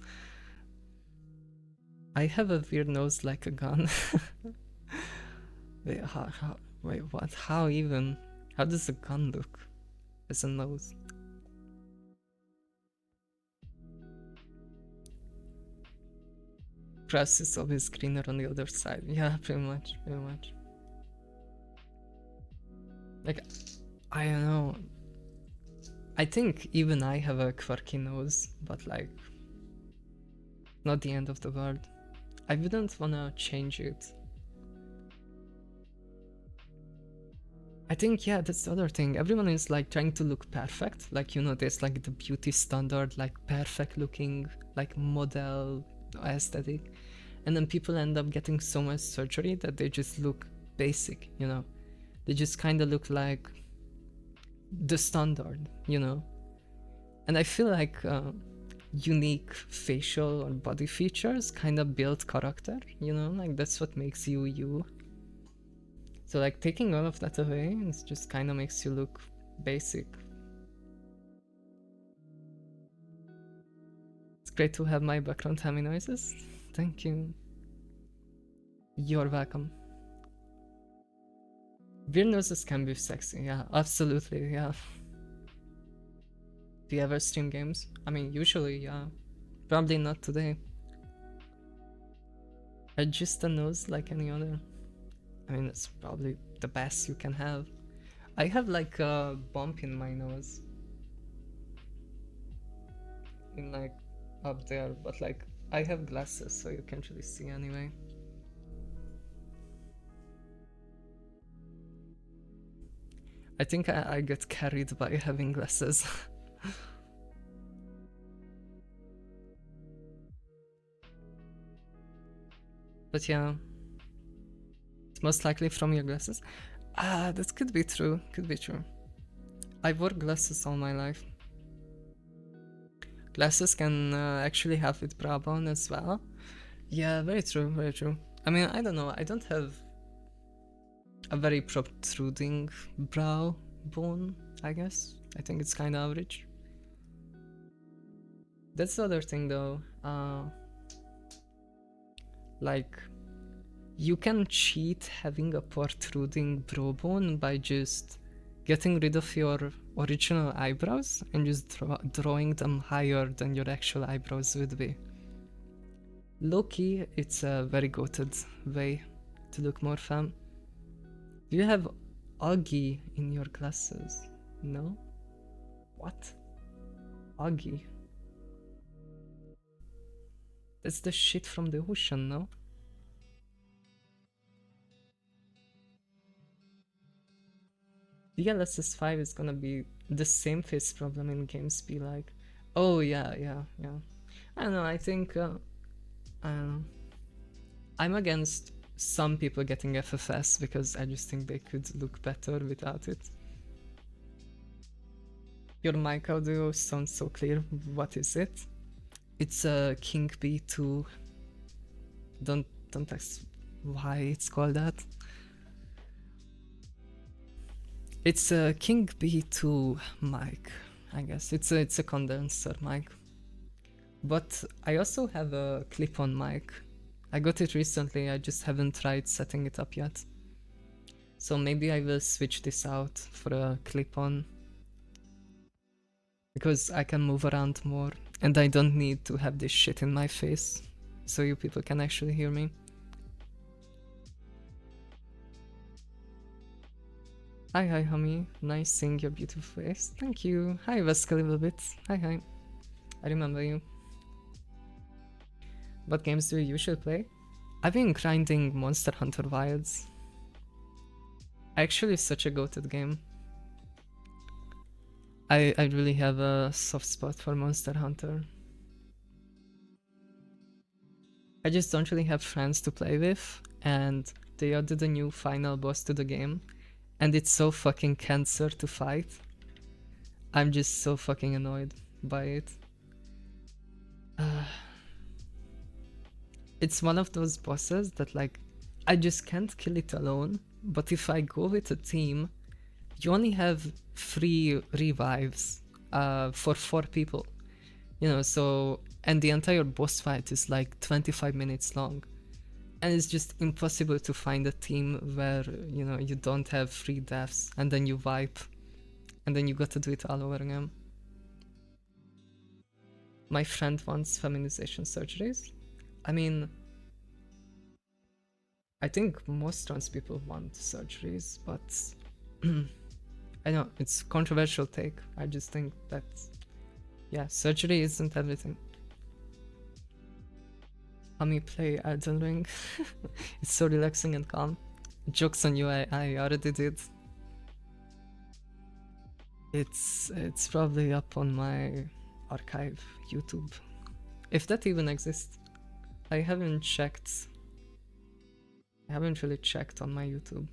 I have a weird nose like a gun. Wait, wait, what? How even? How does a gun look as a nose? Grass is always greener on the other side. Yeah, pretty much, pretty much. Like, I don't know. I think even I have a quirky nose, but like, not the end of the world. I wouldn't wanna change it. I think, yeah, that's the other thing. Everyone is like trying to look perfect. Like, you know, there's like the beauty standard, like perfect looking, like model aesthetic. And then people end up getting so much surgery that they just look basic, you know. They just kind of look like the standard, you know. And I feel like unique facial or body features kind of build character, you know, like that's what makes you you. So like taking all of that away, it just kind of makes you look basic. It's great to have my background hammy noises. Thank you. You're welcome. Weird noses can be sexy, yeah, absolutely, yeah. Do you ever stream games? I mean, usually, yeah. Probably not today. Just a nose like any other. I mean, it's probably the best you can have. I have like a bump in my nose. In like up there, but like I have glasses so you can't really see anyway. I think I get carried by having glasses. But yeah, it's most likely from your glasses. Ah, that could be true. Could be true. I wore glasses all my life. Glasses can actually help with brow bone as well. Yeah, very true, very true. I mean, I don't know. I don't have a very protruding brow bone, I guess. I think it's kind of average. That's the other thing though. Like, you can cheat having a protruding brow bone by just getting rid of your original eyebrows and just drawing them higher than your actual eyebrows would be. Low-key, it's a very goated way to look more femme. Do you have Augie in your glasses? No? What? Augie? That's the shit from the ocean, no? DLSS 5 is gonna be the same face problem in games be like, oh yeah. I don't know, I think, I don't know. I'm against some people getting FFS because I just think they could look better without it. Your mic audio sounds so clear. What is it? It's a King B2. Don't ask why it's called that. It's a King B2 mic, I guess. It's a condenser mic. But I also have a clip-on mic. I got it recently, I just haven't tried setting it up yet. So maybe I will switch this out for a clip-on. Because I can move around more and I don't need to have this shit in my face. So you people can actually hear me. Hi, Hami. Nice seeing your beautiful face. Thank you. Hi, Veska, a little bit. Hi. I remember you. What games do you usually play? I've been grinding Monster Hunter Wilds. Actually, such a goated game. I really have a soft spot for Monster Hunter. I just don't really have friends to play with, and they added a new final boss to the game, and it's so fucking cancer to fight. I'm just so fucking annoyed by it. It's one of those bosses that like, I just can't kill it alone, but if I go with a team, you only have 3 revives for 4 people. You know, so, and the entire boss fight is like 25 minutes long. And it's just impossible to find a team where, you know, you don't have 3 deaths and then you wipe and then you gotta do it all over again. My friend wants feminization surgeries. I mean, I think most trans people want surgeries, but I know it's controversial take. I just think that, yeah, surgery isn't everything. Hami, play Elden Ring. It's so relaxing and calm. Jokes on you, I already did. It's probably up on my archive YouTube, if that even exists. I haven't checked. I haven't really checked on my YouTube.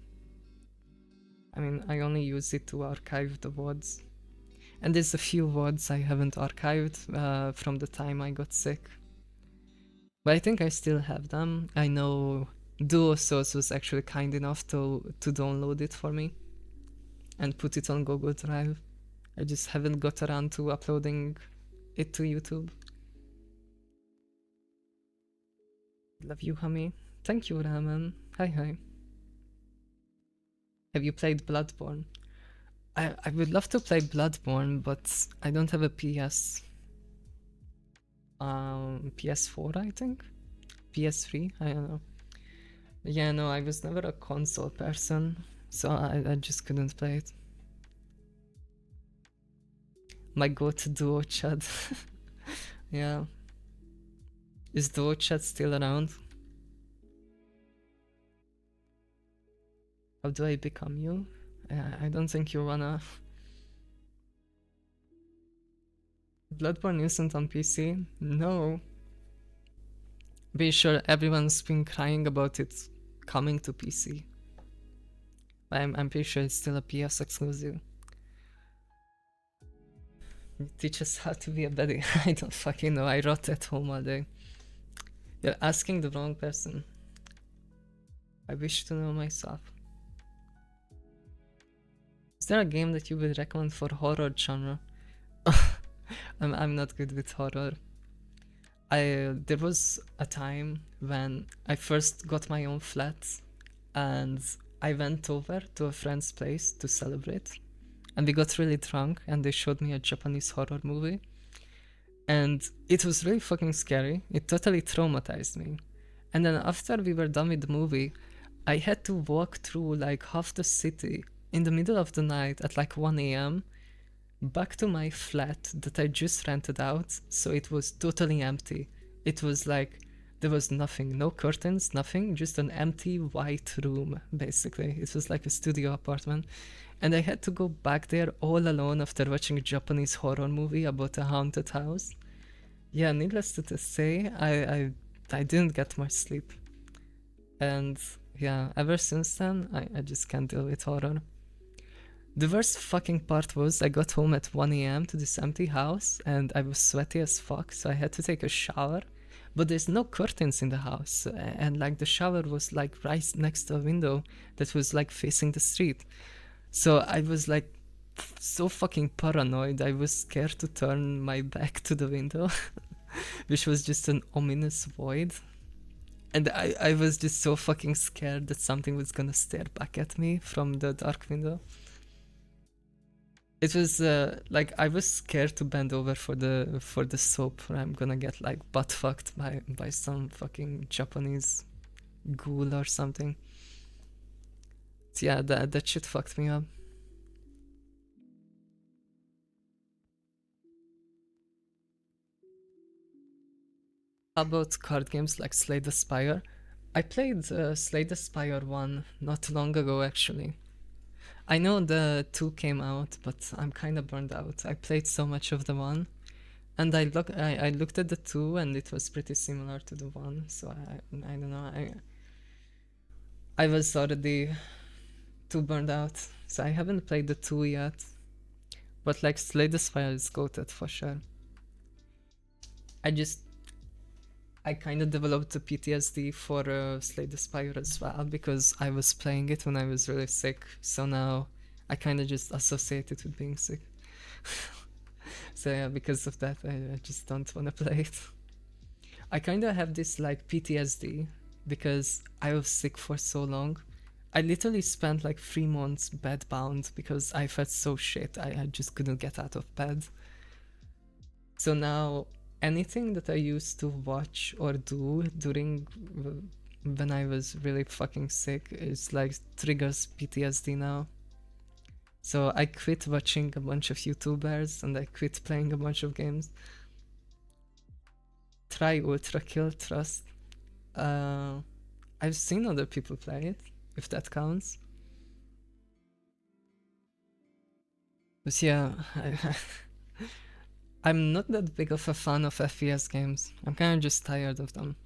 I mean, I only use it to archive the VODs. And there's a few VODs I haven't archived from the time I got sick. But I think I still have them. I know DuoSource was actually kind enough to download it for me and put it on Google Drive. I just haven't got around to uploading it to YouTube. Love you, Hami. Thank you, Raman. Hi. Have you played Bloodborne? I would love to play Bloodborne, but I don't have a PS. PS4, I think? PS3? I don't know. Yeah, no, I was never a console person. so I just couldn't play it. My go-to duo chat. Yeah. Is duo chat still around? How do I become you? I don't think you wanna. Bloodborne isn't on PC? No. Be sure everyone's been crying about it coming to PC. I'm pretty sure it's still a PS exclusive. Teach us how to be a buddy. I don't fucking know. I rot at home all day. You're asking the wrong person. I wish to know myself. Is there a game that you would recommend for horror genre? I'm not good with horror. There was a time when I first got my own flat and I went over to a friend's place to celebrate, and we got really drunk and they showed me a Japanese horror movie, and it was really fucking scary. It totally traumatized me. And then after we were done with the movie, I had to walk through like half the city in the middle of the night at like 1 a.m. back to my flat that I just rented out, so it was totally empty. It was like there was nothing, no curtains, nothing, just an empty white room, basically. It was like a studio apartment. And I had to go back there all alone after watching a Japanese horror movie about a haunted house. Yeah, needless to say, I didn't get much sleep. And yeah, ever since then, I just can't deal with horror. The worst fucking part was I got home at 1 a.m. to this empty house and I was sweaty as fuck, so I had to take a shower. But there's no curtains in the house, and like the shower was like right next to a window that was like facing the street. So I was like so fucking paranoid. I was scared to turn my back to the window, which was just an ominous void. And I was just so fucking scared that something was gonna stare back at me from the dark window. It was like I was scared to bend over for the soap, or I'm gonna get like butt fucked by some fucking Japanese ghoul or something. So yeah, that shit fucked me up. How about card games like Slay the Spire? I played Slay the Spire 1 not long ago actually. I know the 2 came out, but I'm kind of burned out. I played so much of the 1, and I looked at the 2 and it was pretty similar to the 1, so I don't know. I was already too burned out, so I haven't played the 2 yet. But like Slay the Spire is goated for sure. I kind of developed a PTSD for Slay the Spire as well, because I was playing it when I was really sick, so now I kind of just associate it with being sick. So yeah, because of that, I just don't want to play it. I kind of have this like PTSD because I was sick for so long. I literally spent like 3 months bedbound because I felt so shit. I just couldn't get out of bed. So now anything that I used to watch or do during when I was really fucking sick is like triggers PTSD now. So I quit watching a bunch of YouTubers and I quit playing a bunch of games. Try Ultra Kill Trust. I've seen other people play it, if that counts. But yeah, I'm not that big of a fan of FPS games. I'm kind of just tired of them.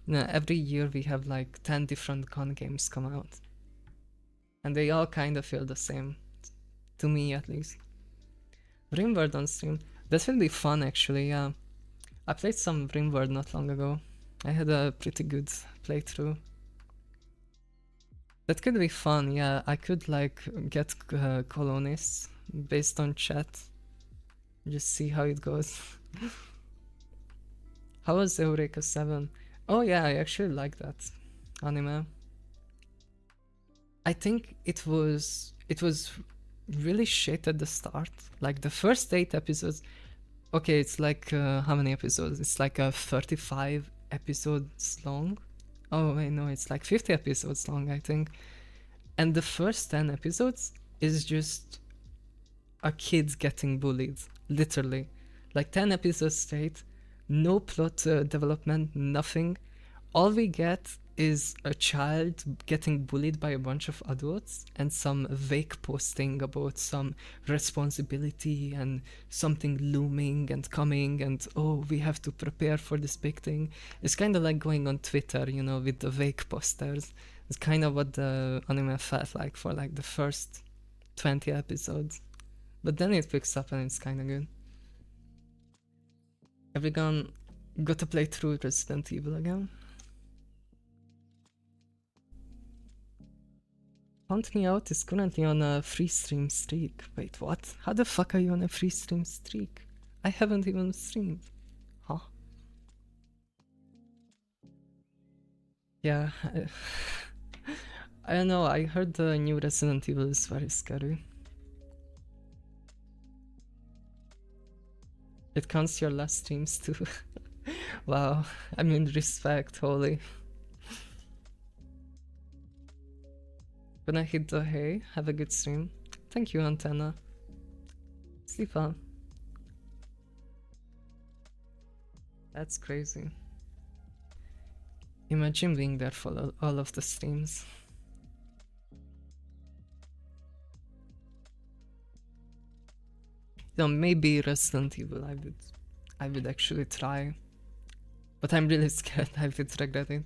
You know, every year we have like 10 different gun games come out. And they all kind of feel the same. To me at least. RimWorld on stream. That will be fun actually, yeah. I played some RimWorld not long ago. I had a pretty good playthrough. That could be fun, yeah. I could like get colonists based on chat. Just see how it goes. How was Eureka 7? Oh yeah, I actually like that anime. I think it was really shit at the start. Like the first 8 episodes. Okay, it's like how many episodes? It's like 35 episodes long. Oh wait, no, it's like 50 episodes long, I think. And the first 10 episodes is just a kid getting bullied, literally. Like 10 episodes straight, no plot development, nothing. All we get is a child getting bullied by a bunch of adults and some vague posting about some responsibility and something looming and coming and oh, we have to prepare for this big thing. It's kind of like going on Twitter, you know, with the vague posters. It's kind of what the anime felt like for like the first 20 episodes. But then it picks up and it's kind of good. Everyone got to play through Resident Evil again. Hunt Me Out is currently on a free stream streak. Wait, what? How the fuck are you on a free stream streak? I haven't even streamed. Huh? Yeah. I don't know, I heard the new Resident Evil is very scary. It counts your last streams too. Wow, I mean respect, holy. Gonna hit the hay, have a good stream. Thank you, Antenna. Sleep on. That's crazy. Imagine being there for all of the streams. No, maybe Resident Evil I would actually try. But I'm really scared I would regret it.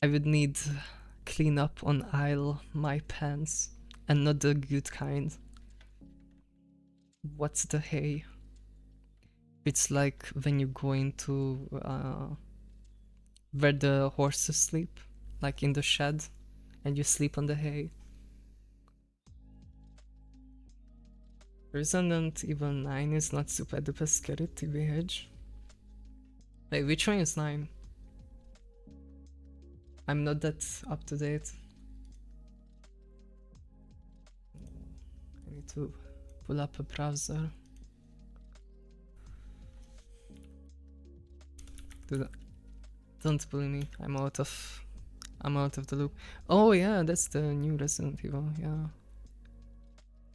I would need clean up on aisle my pants and not the good kind. What's the hay? It's like when you go into where the horses sleep, like in the shed, and you sleep on the hay. Resident Evil 9 is not super duper scary, TBH. Wait, which one is 9? I'm not that up to date. I need to pull up a browser. Don't bully me. I'm out of the loop. Oh yeah, that's the new Resident Evil. Yeah.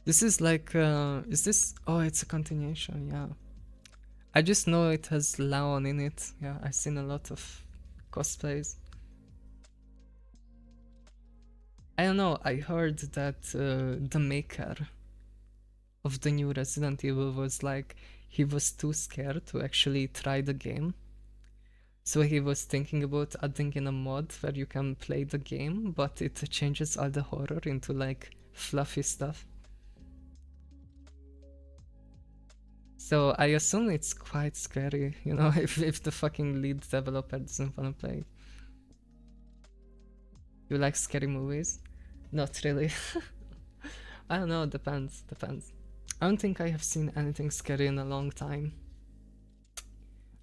This is like is this? Oh, it's a continuation. Yeah. I just know it has Leon in it. Yeah, I've seen a lot of cosplays. I don't know, I heard that the maker of the new Resident Evil was like, he was too scared to actually try the game. So he was thinking about adding in a mod where you can play the game, but it changes all the horror into like fluffy stuff. So I assume it's quite scary, you know, if the fucking lead developer doesn't wanna play. You like scary movies? Not really. I don't know, depends. I don't think I have seen anything scary in a long time.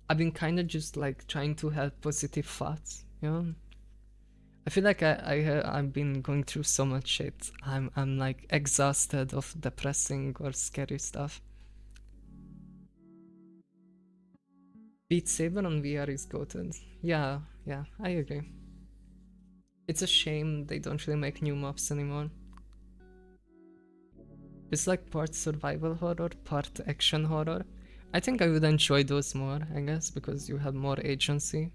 I've been kind of just like trying to have positive thoughts, you know? I feel like I've been going through so much shit. I'm like exhausted of depressing or scary stuff. Beat Saber on VR is goated. Yeah, I agree. It's a shame they don't really make new maps anymore. It's like part survival horror, part action horror. I think I would enjoy those more, I guess, because you have more agency.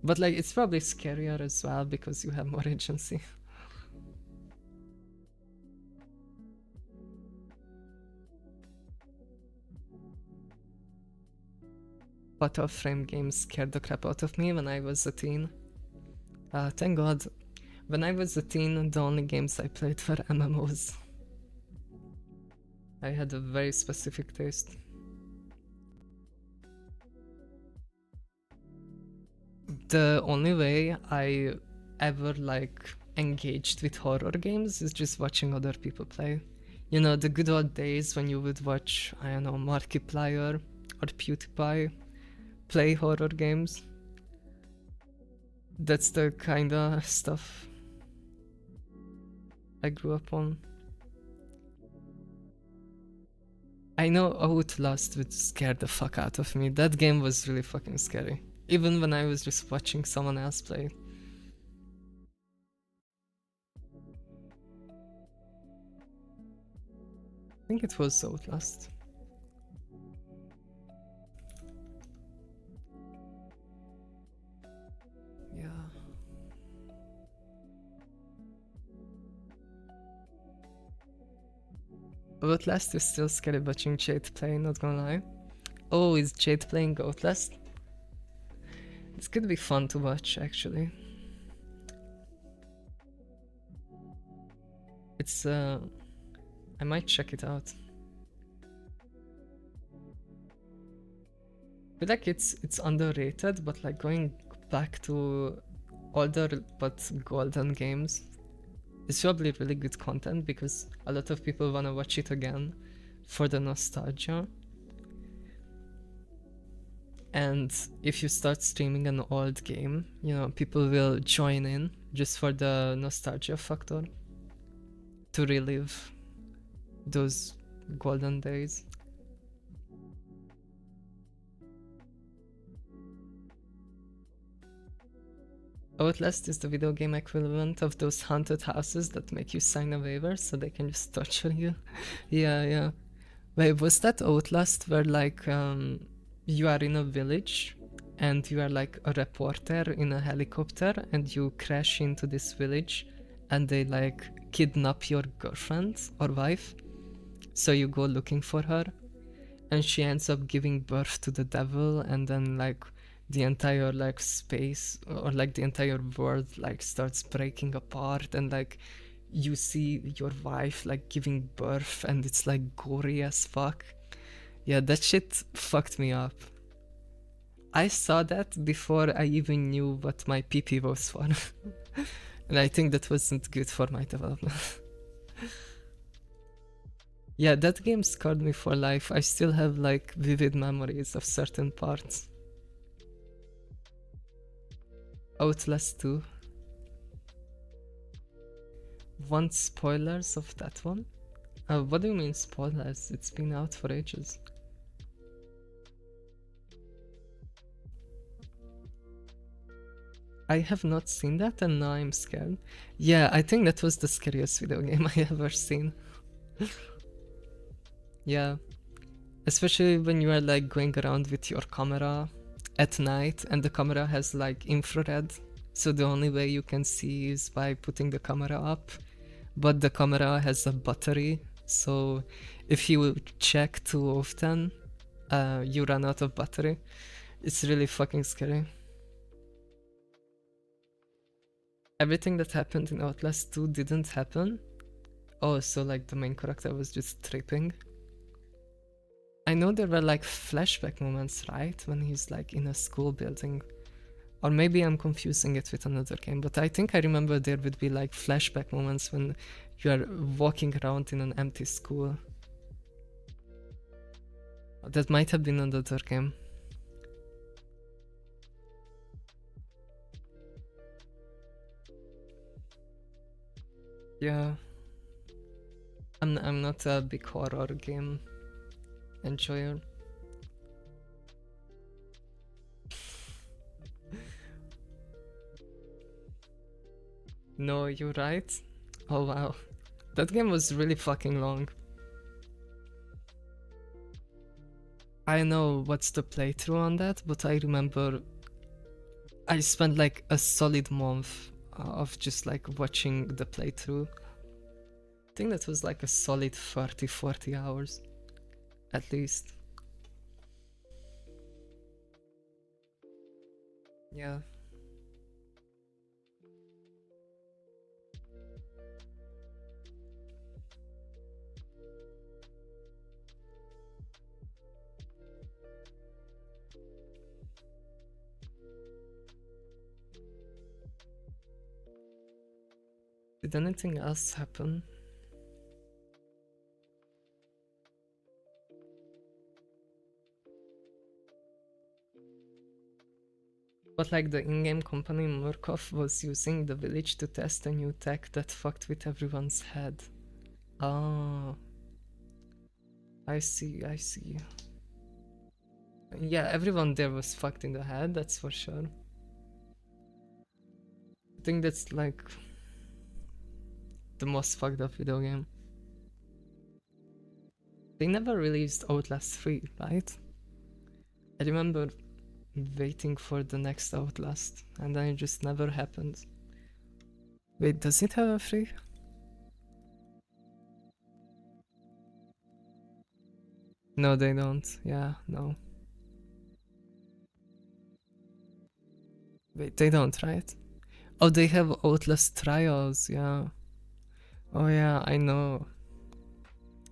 But like, it's probably scarier as well because you have more agency. Photo frame games scared the crap out of me when I was a teen. Thank God. When I was a teen, the only games I played were MMOs. I had a very specific taste. The only way I ever like engaged with horror games is just watching other people play. You know, the good old days when you would watch, I don't know, Markiplier or PewDiePie play horror games. That's the kind of stuff I grew up on. I know Outlast would scare the fuck out of me. That game was really fucking scary. Even when I was just watching someone else play. I think it was Outlast. Yeah. Outlast is still scary watching Jade play, not gonna lie. Oh, is Jade playing Outlast? It's gonna be fun to watch, actually. It's, I might check it out. I feel like it's underrated, but like going back to older but golden games, it's probably really good content because a lot of people wanna watch it again for the nostalgia. And if you start streaming an old game, you know, people will join in just for the nostalgia factor to relive those golden days. Outlast is the video game equivalent of those haunted houses that make you sign a waiver so they can just torture you. Yeah. Wait, was that Outlast where like you are in a village and you are like a reporter in a helicopter and you crash into this village and they like kidnap your girlfriend or wife? So you go looking for her and she ends up giving birth to the devil, and then like the entire like space or like the entire world like starts breaking apart, and like you see your wife like giving birth and it's like gory as fuck. Yeah, that shit fucked me up. I saw that before I even knew what my PP was for. And I think that wasn't good for my development. Yeah, that game scarred me for life. I still have like vivid memories of certain parts. Outlast 2. Want spoilers of that one? What do you mean spoilers? It's been out for ages. I have not seen that and now I'm scared. Yeah, I think that was the scariest video game I ever seen. Yeah. Especially when you are like going around with your camera at night and the camera has like infrared. So the only way you can see is by putting the camera up. But the camera has a battery. So if you check too often, you run out of battery. It's really fucking scary. Everything that happened in Outlast 2 didn't happen. Oh, so like the main character was just tripping. I know there were like flashback moments, right? When he's like in a school building. Or maybe I'm confusing it with another game, but I think I remember there would be like flashback moments when you are walking around in an empty school. That might have been another game. Yeah. I'm not a big horror game enjoyer. No, you're right. Oh wow. That game was really fucking long. I know what's the playthrough on that, but I remember I spent like a solid month of just like watching the playthrough. I think that was like a solid 30-40 hours at least. Yeah. Did anything else happen? But like the in-game company Murkoff was using the village to test a new tech that fucked with everyone's head. Oh. I see. Yeah, everyone there was fucked in the head, that's for sure. I think that's like the most fucked up video game. They never released Outlast 3, right? I remember waiting for the next Outlast, and then it just never happened. Wait, does it have a 3? No, they don't. Yeah, no. Wait, they don't, right? Oh, they have Outlast Trials, yeah. Oh yeah, I know.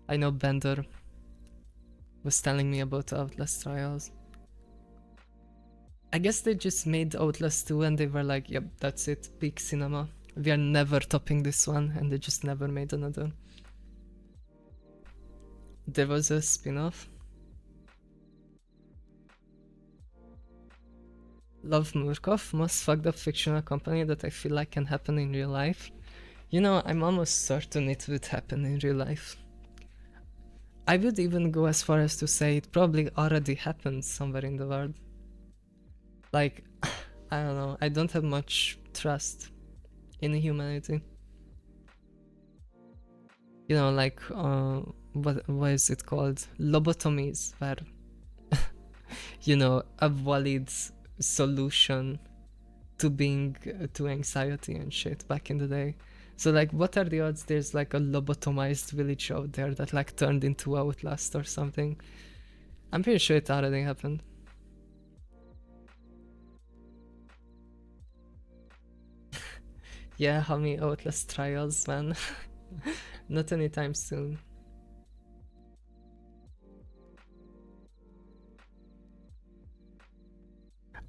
I know Bender was telling me about Outlast Trials. I guess they just made Outlast 2 and they were like, yep, that's it, peak cinema. We are never topping this one, and they just never made another. There was a spin-off. Love Murkoff, most fucked up fictional company that I feel like can happen in real life. You know, I'm almost certain it would happen in real life. I would even go as far as to say it probably already happened somewhere in the world. Like, I don't know, I don't have much trust in humanity. You know, like, what is it called? Lobotomies, where, you know, a valid solution to being, to anxiety and shit back in the day. So like, what are the odds there's like a lobotomized village out there that like turned into Outlast or something? I'm pretty sure it already happened. Yeah, how many Outlast trials, man? Not anytime soon.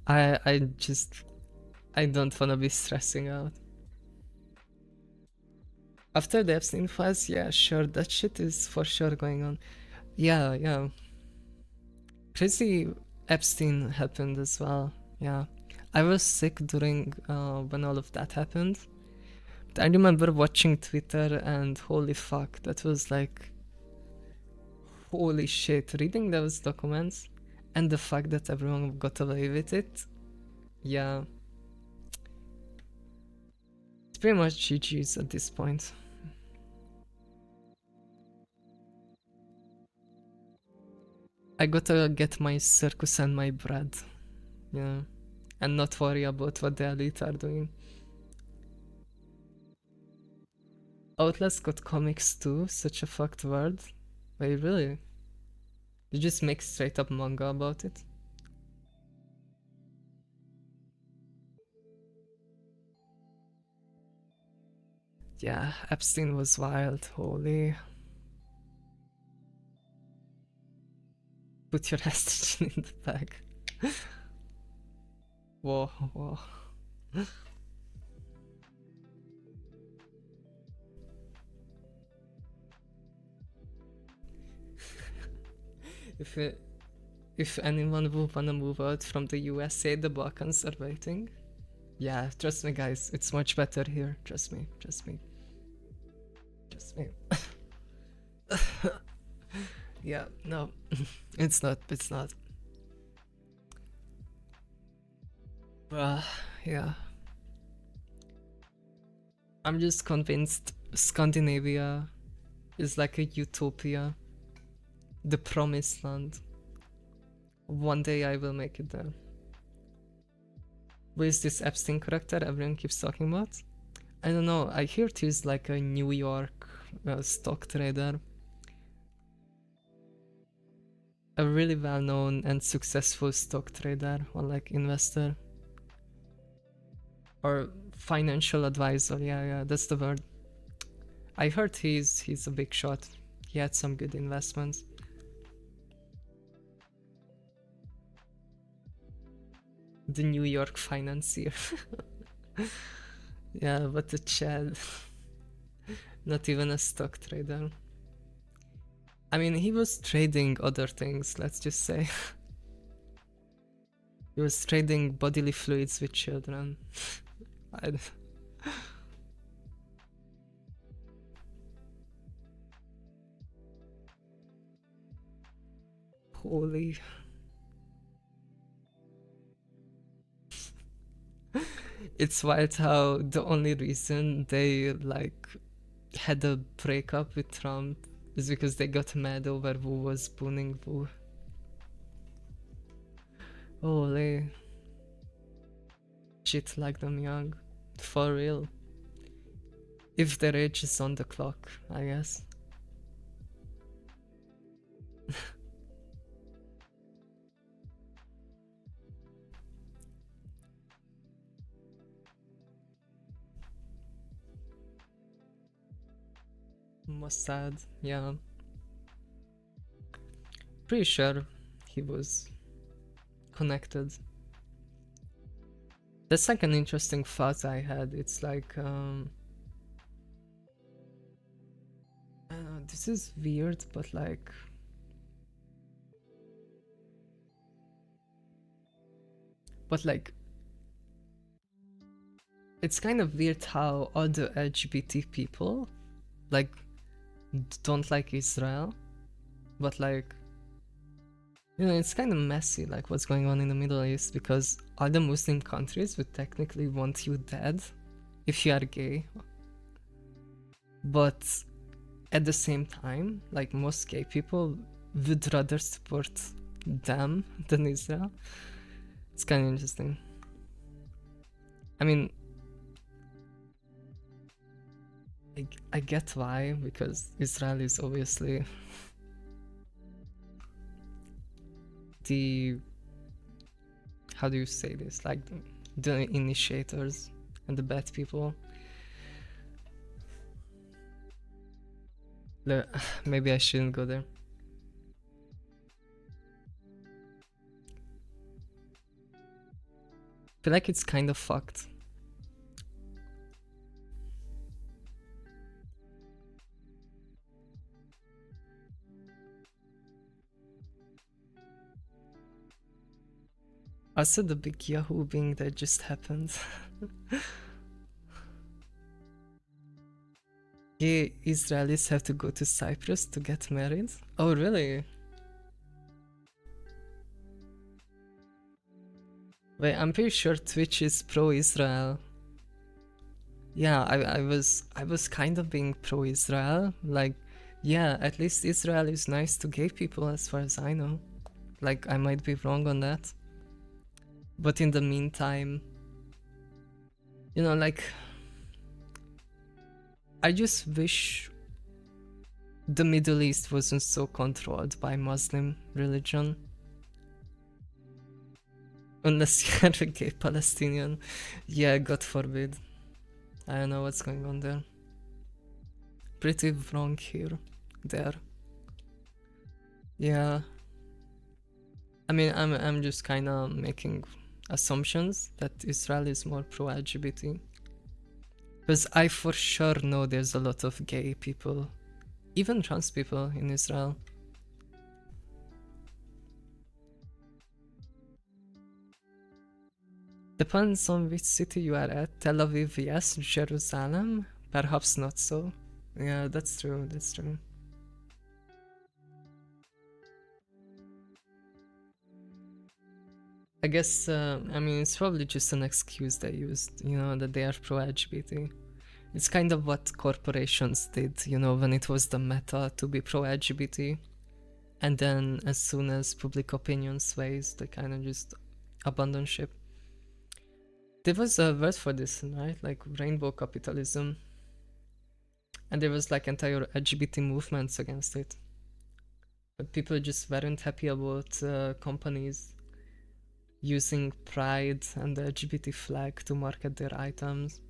I don't wanna be stressing out. After the Epstein files, yeah, sure, that shit is for sure going on. Yeah, yeah. Crazy Epstein happened as well. Yeah. I was sick during when all of that happened. But I remember watching Twitter and holy fuck, that was like holy shit, reading those documents and the fact that everyone got away with it. Yeah. It's pretty much GG's at this point. I gotta get my circus and my bread. Yeah. And not worry about what the elite are doing. Outlast got comics too, such a fucked word. Wait, really? You just make straight up manga about it? Yeah, Epstein was wild, holy. Put your estrogen in the bag. Whoa, whoa. If anyone would wanna move out from the USA, the Balkans are waiting. Yeah, trust me guys, it's much better here. Trust me, trust me. Trust me. Yeah, no. It's not, it's not. Yeah. I'm just convinced Scandinavia is like a utopia. The promised land. One day I will make it there. Who is this Epstein character everyone keeps talking about? I don't know, I heard he's like a New York stock trader. A really well known and successful stock trader or like investor. Or financial advisor, yeah, that's the word. I heard he's a big shot. He had some good investments. The New York financier. Yeah, but a Chad. Not even a stock trader. I mean, he was trading other things, let's just say. He was trading bodily fluids with children. Holy. It's wild how the only reason they like had a breakup with Trump is because they got mad over who was spooning who. Holy shit, like them young. For real. If their age is on the clock, I guess. Mossad, yeah. Pretty sure he was connected. That's like an interesting thought I had. It's like, I don't know, this is weird, but like, it's kind of weird how all the LGBT people, like, don't like Israel, but like, you know, it's kind of messy, like what's going on in the Middle East, because all the Muslim countries would technically want you dead if you are gay. But at the same time, like most gay people would rather support them than Israel. It's kind of interesting. I mean, I get why, because Israel is obviously the, how do you say this, like the initiators and the bad people. Maybe I shouldn't go there. I feel like it's kind of fucked. Also the big Yahoo thing that just happened. Gay Israelis have to go to Cyprus to get married? Oh really? Wait, I'm pretty sure Twitch is pro-Israel. Yeah, I was kind of being pro-Israel. Like, yeah, at least Israel is nice to gay people as far as I know. Like, I might be wrong on that. But in the meantime, you know, like, I just wish the Middle East wasn't so controlled by Muslim religion. Unless you're a gay Palestinian. Yeah, God forbid. I don't know what's going on there. Pretty wrong here. There. Yeah. I mean, I'm just kind of making assumptions that Israel is more pro-LGBT. Because I for sure know there's a lot of gay people, even trans people in Israel. Depends on which city you are at. Tel Aviv, yes. Jerusalem, perhaps not so. Yeah, that's true, that's true. I guess, I mean, it's probably just an excuse they used, you know, that they are pro-LGBT. It's kind of what corporations did, you know, when it was the meta to be pro-LGBT. And then as soon as public opinion sways, they kind of just abandon ship. There was a word for this, right? Like rainbow capitalism. And there was like entire LGBT movements against it. But people just weren't happy about companies using pride and the LGBT flag to market their items.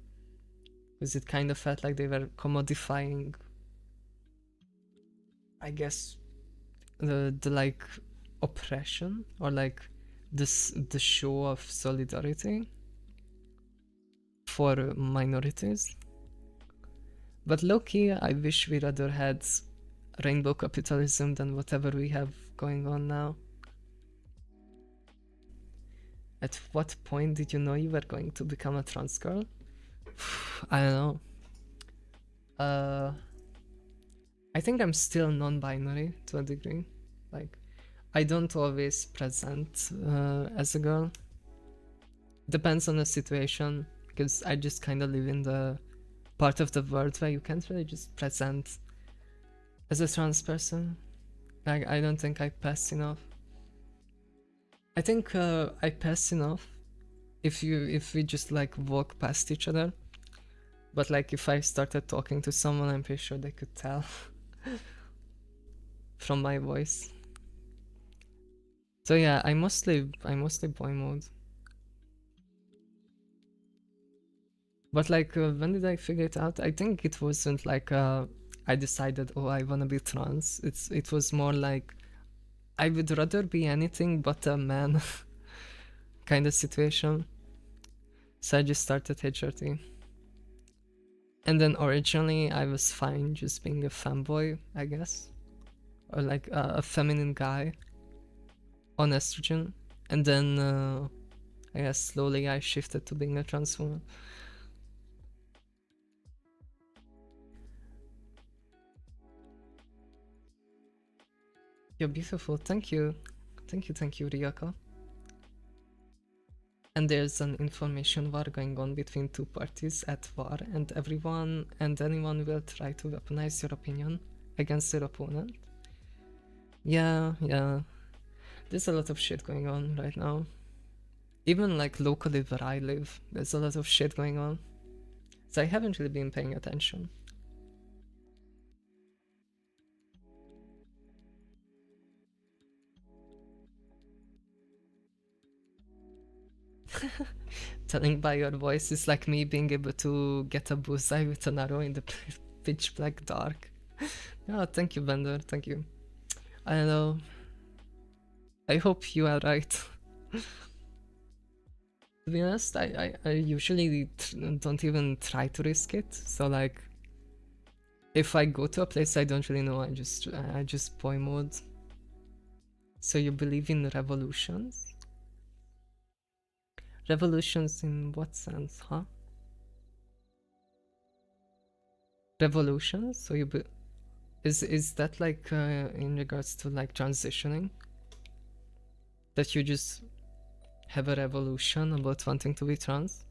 Because it kind of felt like they were commodifying, I guess, the like oppression, or like this the show of solidarity for minorities. But low-key, I wish we rather had rainbow capitalism than whatever we have going on now. At what point did you know you were going to become a trans girl? I don't know. I think I'm still non-binary to a degree. Like, I don't always present as a girl. Depends on the situation. because I just kind of live in the part of the world where you can't really just present as a trans person. Like, I don't think I pass enough. I think I pass enough if we just like walk past each other. But like if I started talking to someone, I'm pretty sure they could tell from my voice. So yeah, I mostly boy mode. But like when did I figure it out? I think it wasn't like I decided, oh, I wanna be trans. It was more like I would rather be anything but a man kind of situation. So I just started HRT. And then originally I was fine just being a femboy, I guess. Or like a feminine guy on estrogen. And then I guess slowly I shifted to being a trans woman. You're beautiful, thank you. Thank you, Ryoko. And there's an information war going on between two parties at war, and everyone and anyone will try to weaponize your opinion against their opponent. Yeah. There's a lot of shit going on right now. Even like locally where I live, there's a lot of shit going on. So I haven't really been paying attention. Telling by your voice is like me being able to get a bullseye with an arrow in the pitch black dark. Oh, thank you, Bender, thank you. I don't know. I hope you are right. To be honest, I usually don't even try to risk it. So like, if I go to a place I don't really know, I just boy mode. So you believe in revolutions? Revolutions in what sense, huh? Revolutions? So you is that like in regards to like transitioning? That you just have a revolution about wanting to be trans?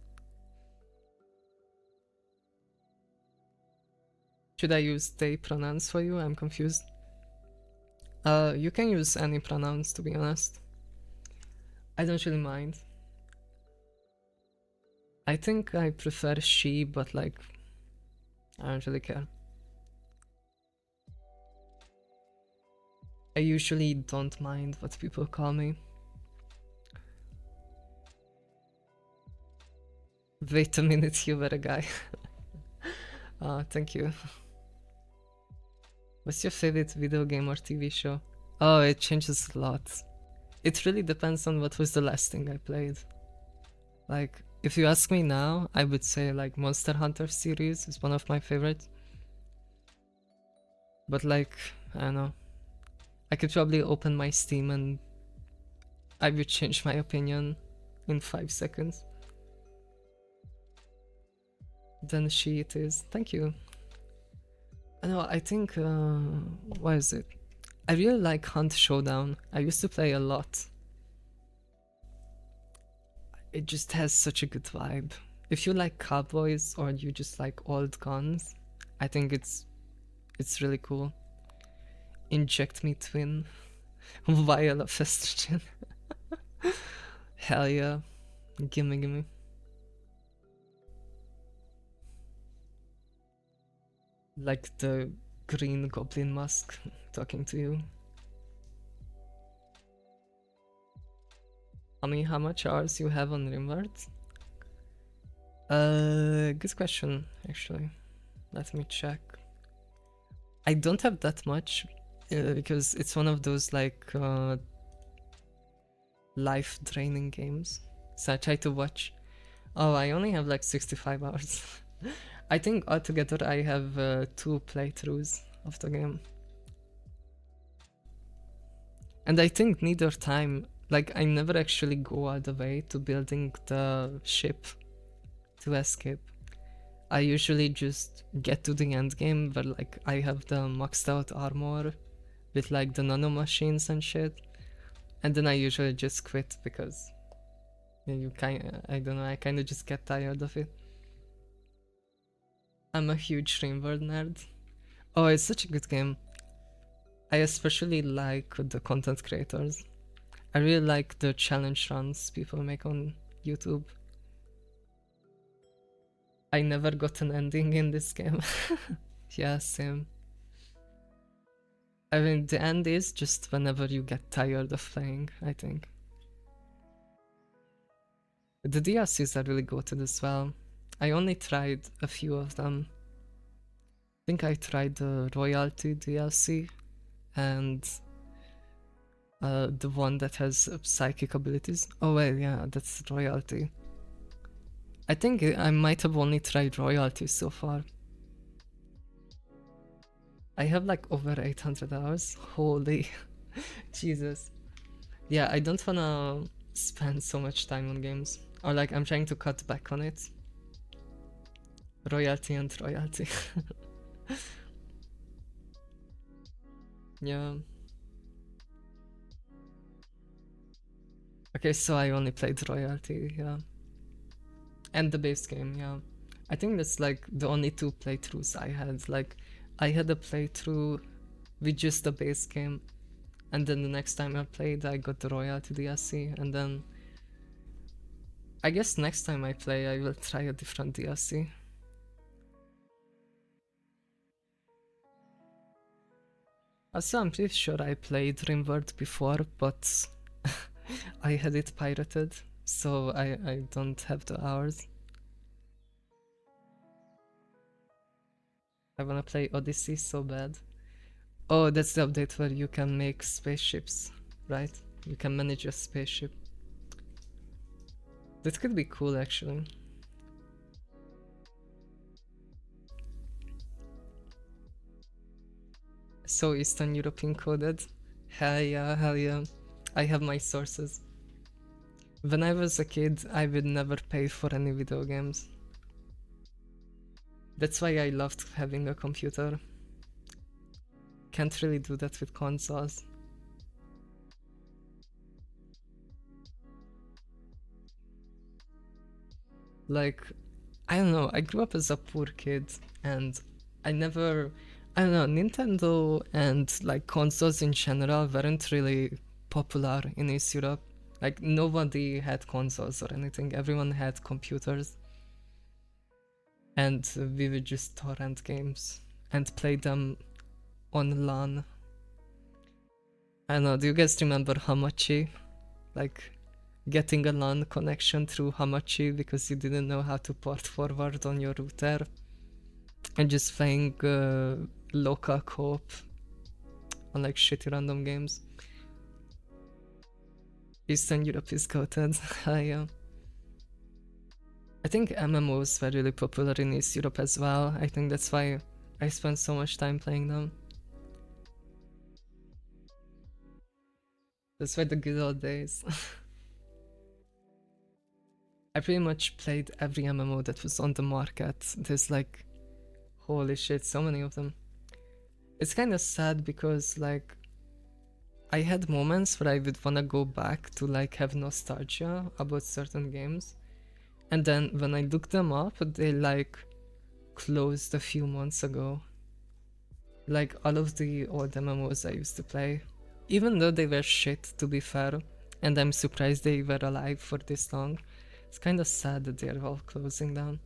Should I use they pronouns for you? I'm confused. You can use any pronouns, to be honest. I don't really mind. I think I prefer she, but like, I don't really care. I usually don't mind what people call me. Wait a minute, you were a guy. Thank you. What's your favorite video game or TV show? Oh, it changes a lot. It really depends on what was the last thing I played. Like, if you ask me now, I would say like Monster Hunter series is one of my favorites. But like, I don't know. I could probably open my Steam and I would change my opinion in 5 seconds. Then she it is. Thank you. I know, I think, what is it? I really like Hunt Showdown. I used to play a lot. It just has such a good vibe. If you like cowboys or you just like old guns, I think it's really cool. Inject me twin. Vial of estrogen. Hell yeah. Gimme. Like the green goblin mask talking to you. How much hours you have on Rimworld? Good question, actually. Let me check. I don't have that much, because it's one of those like life draining games. So I try to watch. Oh, I only have like 65 hours. I think altogether I have 2 playthroughs of the game. And I think neither time, like I never actually go all the way to building the ship to escape. I usually just get to the end game where like I have the maxed out armor with like the nanomachines and shit. And then I usually just quit because You kind, I don't know, I kind of just get tired of it. I'm a huge Rimworld nerd. Oh, it's such a good game. I especially like the content creators. I really like the challenge runs people make on YouTube. I never got an ending in this game. Yeah, same. I mean, the end is just whenever you get tired of playing, I think. The DLCs are really good as well. I only tried a few of them. I think I tried the Royalty DLC and the one that has psychic abilities. Oh wait, yeah, that's Royalty. I think I might have only tried Royalty so far. I have like over 800 hours. Holy Jesus. Yeah, I don't wanna spend so much time on games. Or like I'm trying to cut back on it. Royalty and royalty. Yeah. Okay, so I only played royalty, yeah. And the base game, yeah. I think that's like the only two playthroughs I had. Like, I had a playthrough with just the base game, and then the next time I played, I got the royalty DLC, and then I guess next time I play, I will try a different DLC. Also, I'm pretty sure I played Rimworld before, but I had it pirated, so I don't have the hours. I wanna play Odyssey so bad. Oh, that's the update where you can make spaceships, right? You can manage a spaceship. That could be cool, actually. So Eastern European coded? Hell yeah, hell yeah. I have my sources. When I was a kid, I would never pay for any video games. That's why I loved having a computer. Can't really do that with consoles. Like, I don't know, I grew up as a poor kid and I never, I don't know, Nintendo and like consoles in general weren't really popular in East Europe. Like nobody had consoles or anything, everyone had computers. And we would just torrent games and play them on LAN. I don't know, do you guys remember Hamachi? Like getting a LAN connection through Hamachi because you didn't know how to port forward on your router and just playing local co-op on like shitty random games. Eastern Europe is goated. Yeah. I think MMOs were really popular in East Europe as well. I think that's why I spent so much time playing them. That's why the good old days. I pretty much played every MMO that was on the market. There's like, holy shit, so many of them. It's kind of sad because like I had moments where I would wanna go back to like have nostalgia about certain games, and then when I looked them up, they like closed a few months ago. Like all of the old MMOs I used to play, even though they were shit to be fair, and I'm surprised they were alive for this long. It's kind of sad that they're all closing down.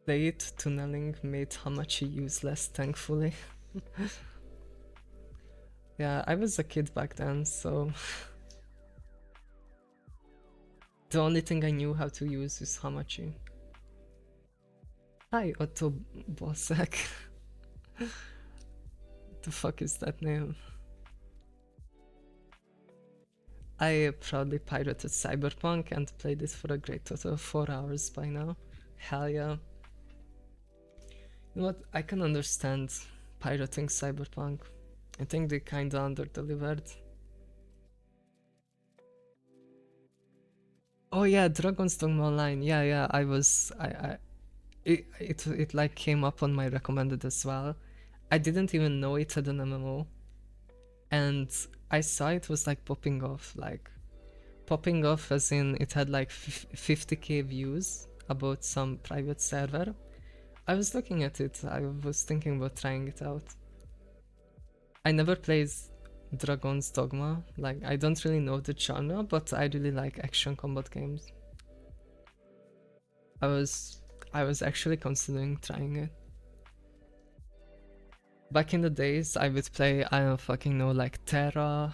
Late tunneling made Hamachi useless, thankfully. Yeah, I was a kid back then, so the only thing I knew how to use is Hamachi. Hi, Otto Bosek. The fuck is that name? I proudly pirated Cyberpunk and played it for a great total of 4 hours by now. Hell yeah. You know what? I can understand pirating Cyberpunk. I think they kinda under-delivered. Oh yeah, Dragon's Dogma Online. Yeah, I was it like came up on my recommended as well. I didn't even know it had an MMO. and I saw it was like popping off, as in it had like 50k views about some private server. I was looking at it, I was thinking about trying it out. I never played Dragon's Dogma, like I don't really know the genre, but I really like action combat games. I was actually considering trying it. Back in the days, I would play, I don't fucking know, like Terra,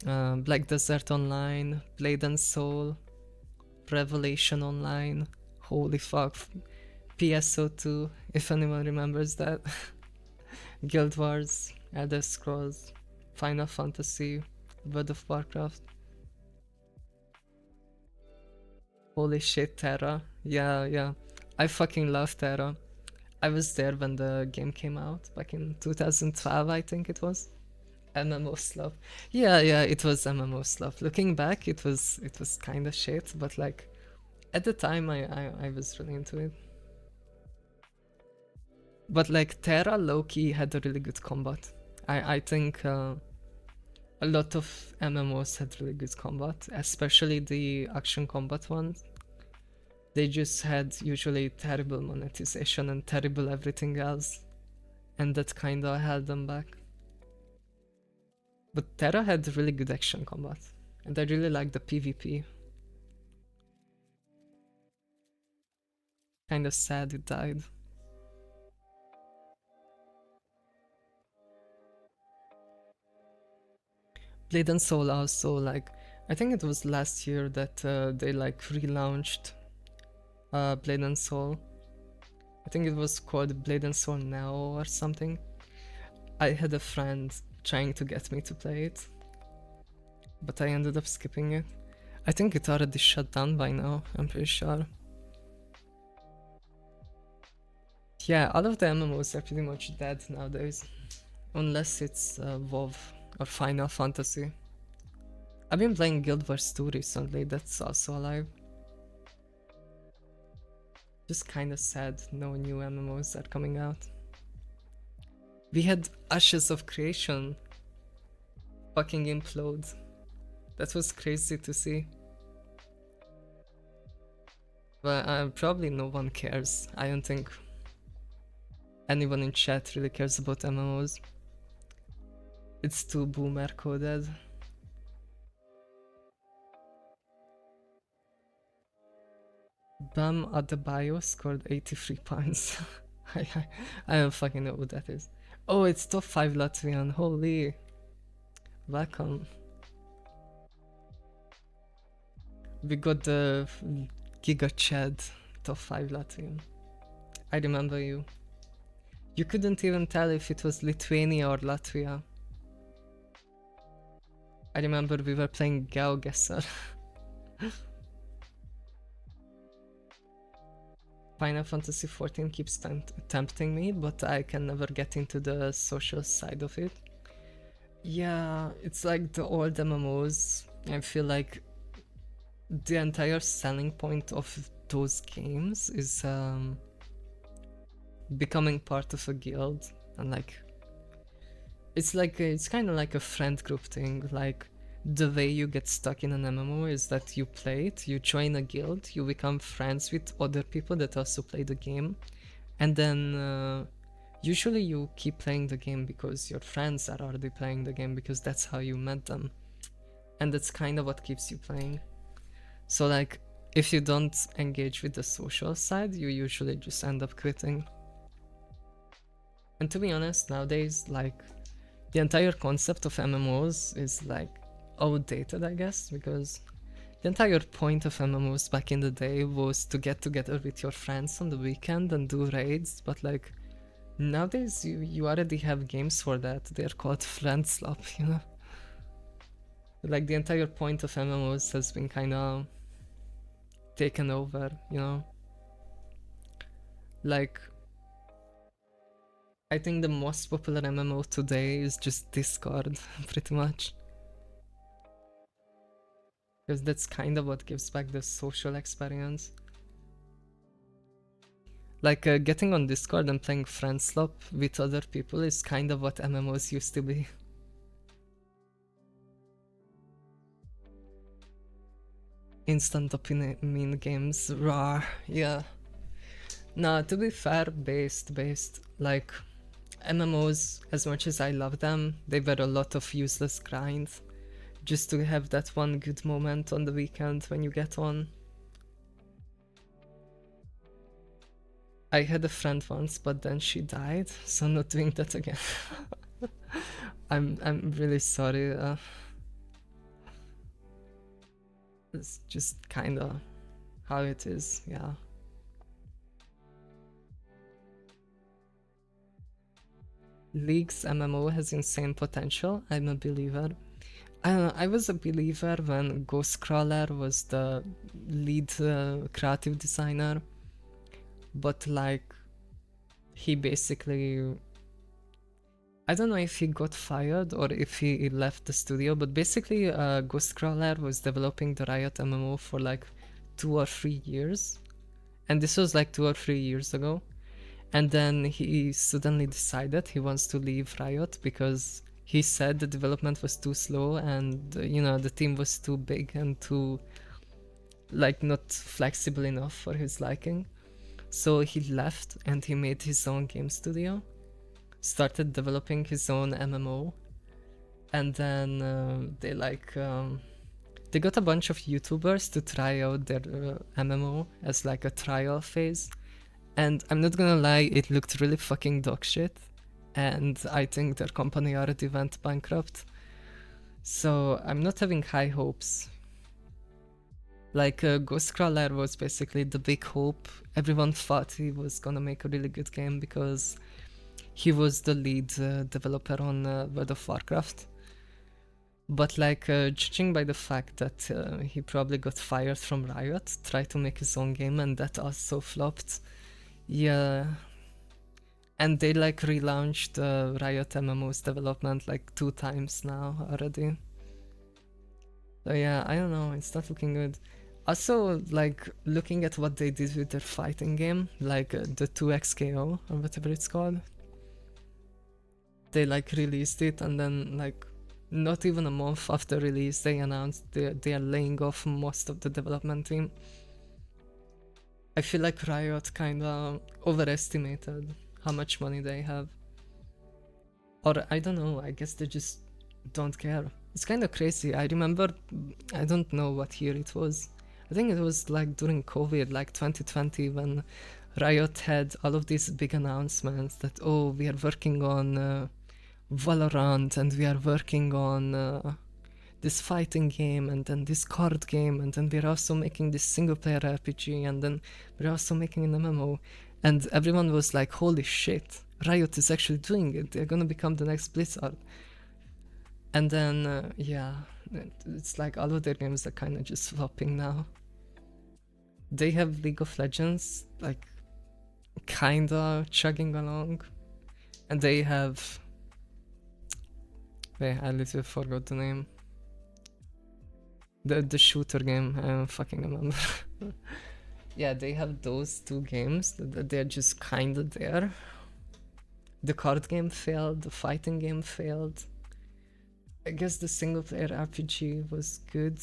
Black Desert Online, Blade and Soul, Revelation Online, holy fuck, PSO2, if anyone remembers that, Guild Wars, Elder Scrolls, Final Fantasy, World of Warcraft. Holy shit, Terra. Yeah. I fucking love Terra. I was there when the game came out, back in 2012, I think it was. MMO stuff. Yeah, it was MMO stuff. Looking back, it was kind of shit, but like at the time, I was really into it. But like Terra low-key had a really good combat. I think a lot of MMOs had really good combat, especially the action combat ones. They just had usually terrible monetization and terrible everything else, and that kinda held them back. But Terra had really good action combat, and I really liked the PvP. Kinda sad it died. Blade and Soul also, like, I think it was last year that they like relaunched Blade and Soul. I think it was called Blade and Soul Now or something. I had a friend trying to get me to play it, but I ended up skipping it. I think it already shut down by now, I'm pretty sure. Yeah, all of the MMOs are pretty much dead nowadays, unless it's WoW or Final Fantasy. I've been playing Guild Wars 2 recently, that's also alive. Just kinda sad no new MMOs are coming out. We had Ashes of Creation fucking implode. That was crazy to see. But probably no one cares. I don't think anyone in chat really cares about MMOs. It's too boomer coded. Bam Adebayo scored 83 points. I don't fucking know who that is. Oh, it's top 5 Latvian. Holy. Welcome. We got the Giga Chad top 5 Latvian. I remember you. You couldn't even tell if it was Lithuania or Latvia. I remember we were playing GeoGuessr. Final Fantasy XIV keeps tempting me, but I can never get into the social side of it. Yeah, it's like the old MMOs. I feel like the entire selling point of those games is becoming part of a guild, and like it's kind of like a friend group thing. Like the way you get stuck in an MMO is that you play it, you join a guild, you become friends with other people that also play the game, and then usually you keep playing the game because your friends are already playing the game, because that's how you met them, and that's kind of what keeps you playing. So like if you don't engage with the social side, you usually just end up quitting. And to be honest, nowadays, like, the entire concept of MMOs is like outdated, I guess, because the entire point of MMOs back in the day was to get together with your friends on the weekend and do raids, but like nowadays you already have games for that. They're called Friend Slop, you know? Like the entire point of MMOs has been kind of taken over, you know? Like, I think the most popular MMO today is just Discord, pretty much. Because that's kind of what gives back the social experience. Like, getting on Discord and playing Friend Slop with other people is kind of what MMOs used to be. instant dopamine games. Raw, yeah. No, to be fair, based. Like, MMOs, as much as I love them, they were a lot of useless grind. Just to have that one good moment on the weekend when you get on. I had a friend once, but then she died, so I'm not doing that again. I'm really sorry. It's just kinda how it is, yeah. League's MMO has insane potential. I'm a believer. I don't know, I was a believer when Ghostcrawler was the lead creative designer, but like he basically, I don't know if he got fired or if he left the studio, but basically Ghostcrawler was developing the Riot MMO for like 2 or 3 years, and this was like 2 or 3 years ago. And then he suddenly decided he wants to leave Riot because he said the development was too slow and the team was too big and too like not flexible enough for his liking. So he left and he made his own game studio, started developing his own MMO, and then they got a bunch of YouTubers to try out their MMO as like a trial phase. And I'm not gonna lie, it looked really fucking dog shit. And I think their company already went bankrupt. So I'm not having high hopes. Like Ghostcrawler was basically the big hope. Everyone thought he was gonna make a really good game because he was the lead developer on World of Warcraft. But like judging by the fact that he probably got fired from Riot, tried to make his own game and that also flopped. Yeah, and they like relaunched Riot MMO's development like 2 times now already. So yeah, I don't know, it's not looking good. Also, like looking at what they did with their fighting game, like the 2XKO or whatever it's called. They like released it and then like not even a month after release they announced they are laying off most of the development team. I feel like Riot kinda overestimated how much money they have. Or I don't know, I guess they just don't care. It's kinda crazy. I remember, I don't know what year it was. I think it was like during COVID, like 2020, when Riot had all of these big announcements that, oh, we are working on Valorant and we are working on this fighting game and then this card game and then we're also making this single player RPG and then we're also making an MMO, and everyone was like, holy shit, Riot is actually doing it, they're gonna become the next Blizzard. And then yeah, it's like all of their games are kind of just flopping now. They have League of Legends like kinda chugging along, and they have, wait, I literally forgot the name. The shooter game, I don't fucking remember. Yeah, they have those two games that they're just kinda there. The card game failed, the fighting game failed. I guess the single player RPG was good.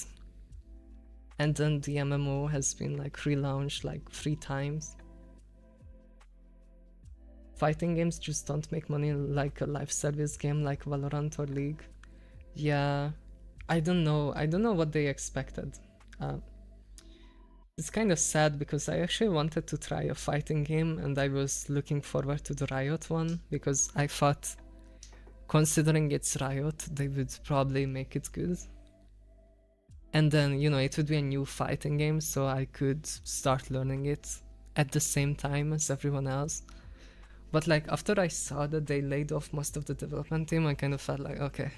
And then the MMO has been like relaunched like 3 times. Fighting games just don't make money like a live service game like Valorant or League. Yeah, I don't know what they expected. It's kind of sad because I actually wanted to try a fighting game and I was looking forward to the Riot one because I thought, considering it's Riot, they would probably make it good. And then, it would be a new fighting game, so I could start learning it at the same time as everyone else. But like after I saw that they laid off most of the development team, I kind of felt like, okay,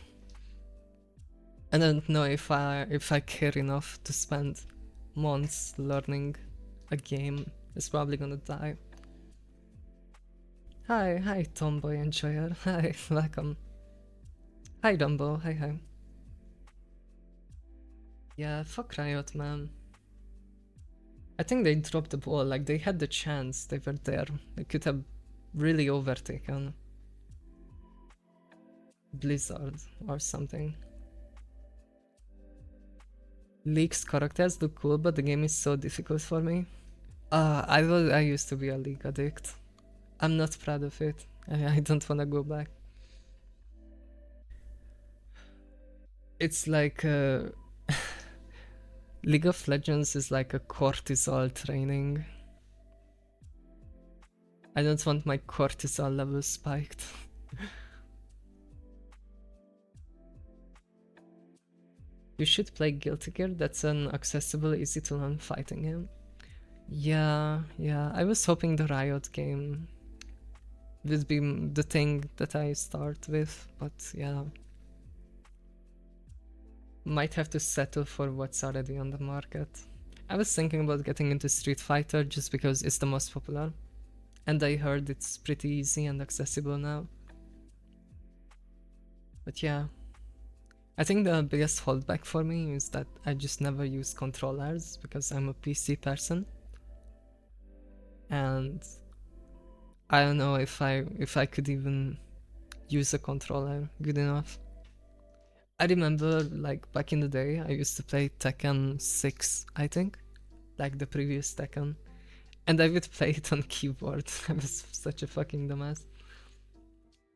I don't know if I care enough to spend months learning a game. It's probably gonna die. Hi Tomboy Enjoyer. Hi, welcome. Hi Dumbo, hi. Yeah, fuck Riot, man. I think they dropped the ball, like they had the chance, they were there. They could have really overtaken Blizzard or something. League's characters look cool, but the game is so difficult for me. I used to be a League addict. I'm not proud of it. I don't wanna go back. It's like League of Legends is like a cortisol training. I don't want my cortisol level spiked. You should play Guilty Gear, that's an accessible, easy to learn fighting game. Yeah, I was hoping the Riot game would be the thing that I start with, but yeah. Might have to settle for what's already on the market. I was thinking about getting into Street Fighter just because it's the most popular. And I heard it's pretty easy and accessible now. But yeah. I think the biggest holdback for me is that I just never use controllers because I'm a PC person. And I don't know if I could even use a controller good enough. I remember like back in the day I used to play Tekken 6, I think. Like the previous Tekken. And I would play it on keyboard. I was such a fucking dumbass.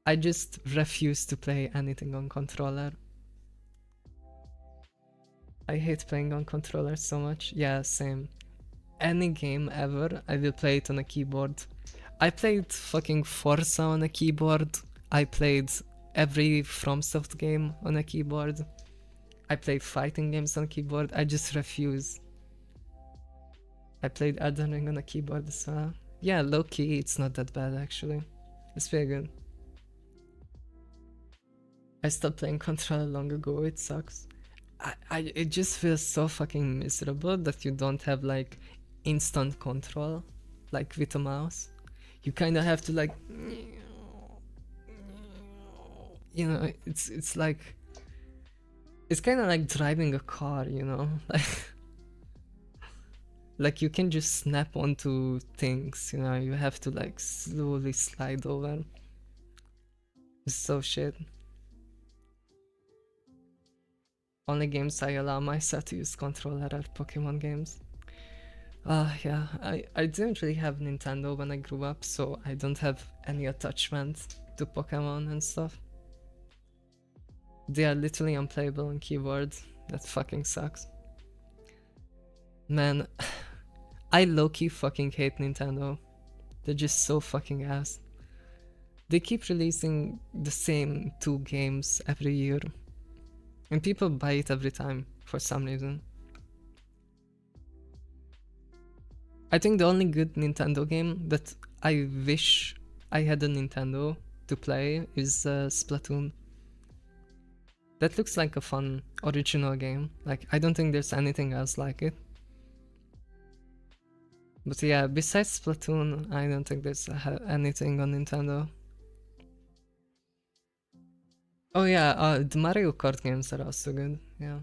I just refuse to play anything on controller. I hate playing on controller so much. Yeah, same. Any game ever, I will play it on a keyboard. I played fucking Forza on a keyboard. I played every FromSoft game on a keyboard. I play fighting games on keyboard. I just refuse. I played Elden Ring on a keyboard as well. Yeah, low key, it's not that bad actually. It's very good. I stopped playing controller long ago, it sucks. It just feels so fucking miserable that you don't have like instant control, like with a mouse. You kind of have to like, you know, it's like, it's kind of like driving a car, you know, like you can just snap onto things, you know, you have to like slowly slide over. It's so shit. Only games I allow myself to use controller are Pokemon games. Yeah, I didn't really have Nintendo when I grew up, so I don't have any attachment to Pokemon and stuff. They are literally unplayable on keyboard. That fucking sucks. Man, I low-key fucking hate Nintendo. They're just so fucking ass. They keep releasing the same 2 games every year. And people buy it every time, for some reason. I think the only good Nintendo game that I wish I had a Nintendo to play is Splatoon. That looks like a fun original game. Like, I don't think there's anything else like it. But yeah, besides Splatoon, I don't think there's anything on Nintendo. Oh yeah, the Mario Kart games are also good, yeah.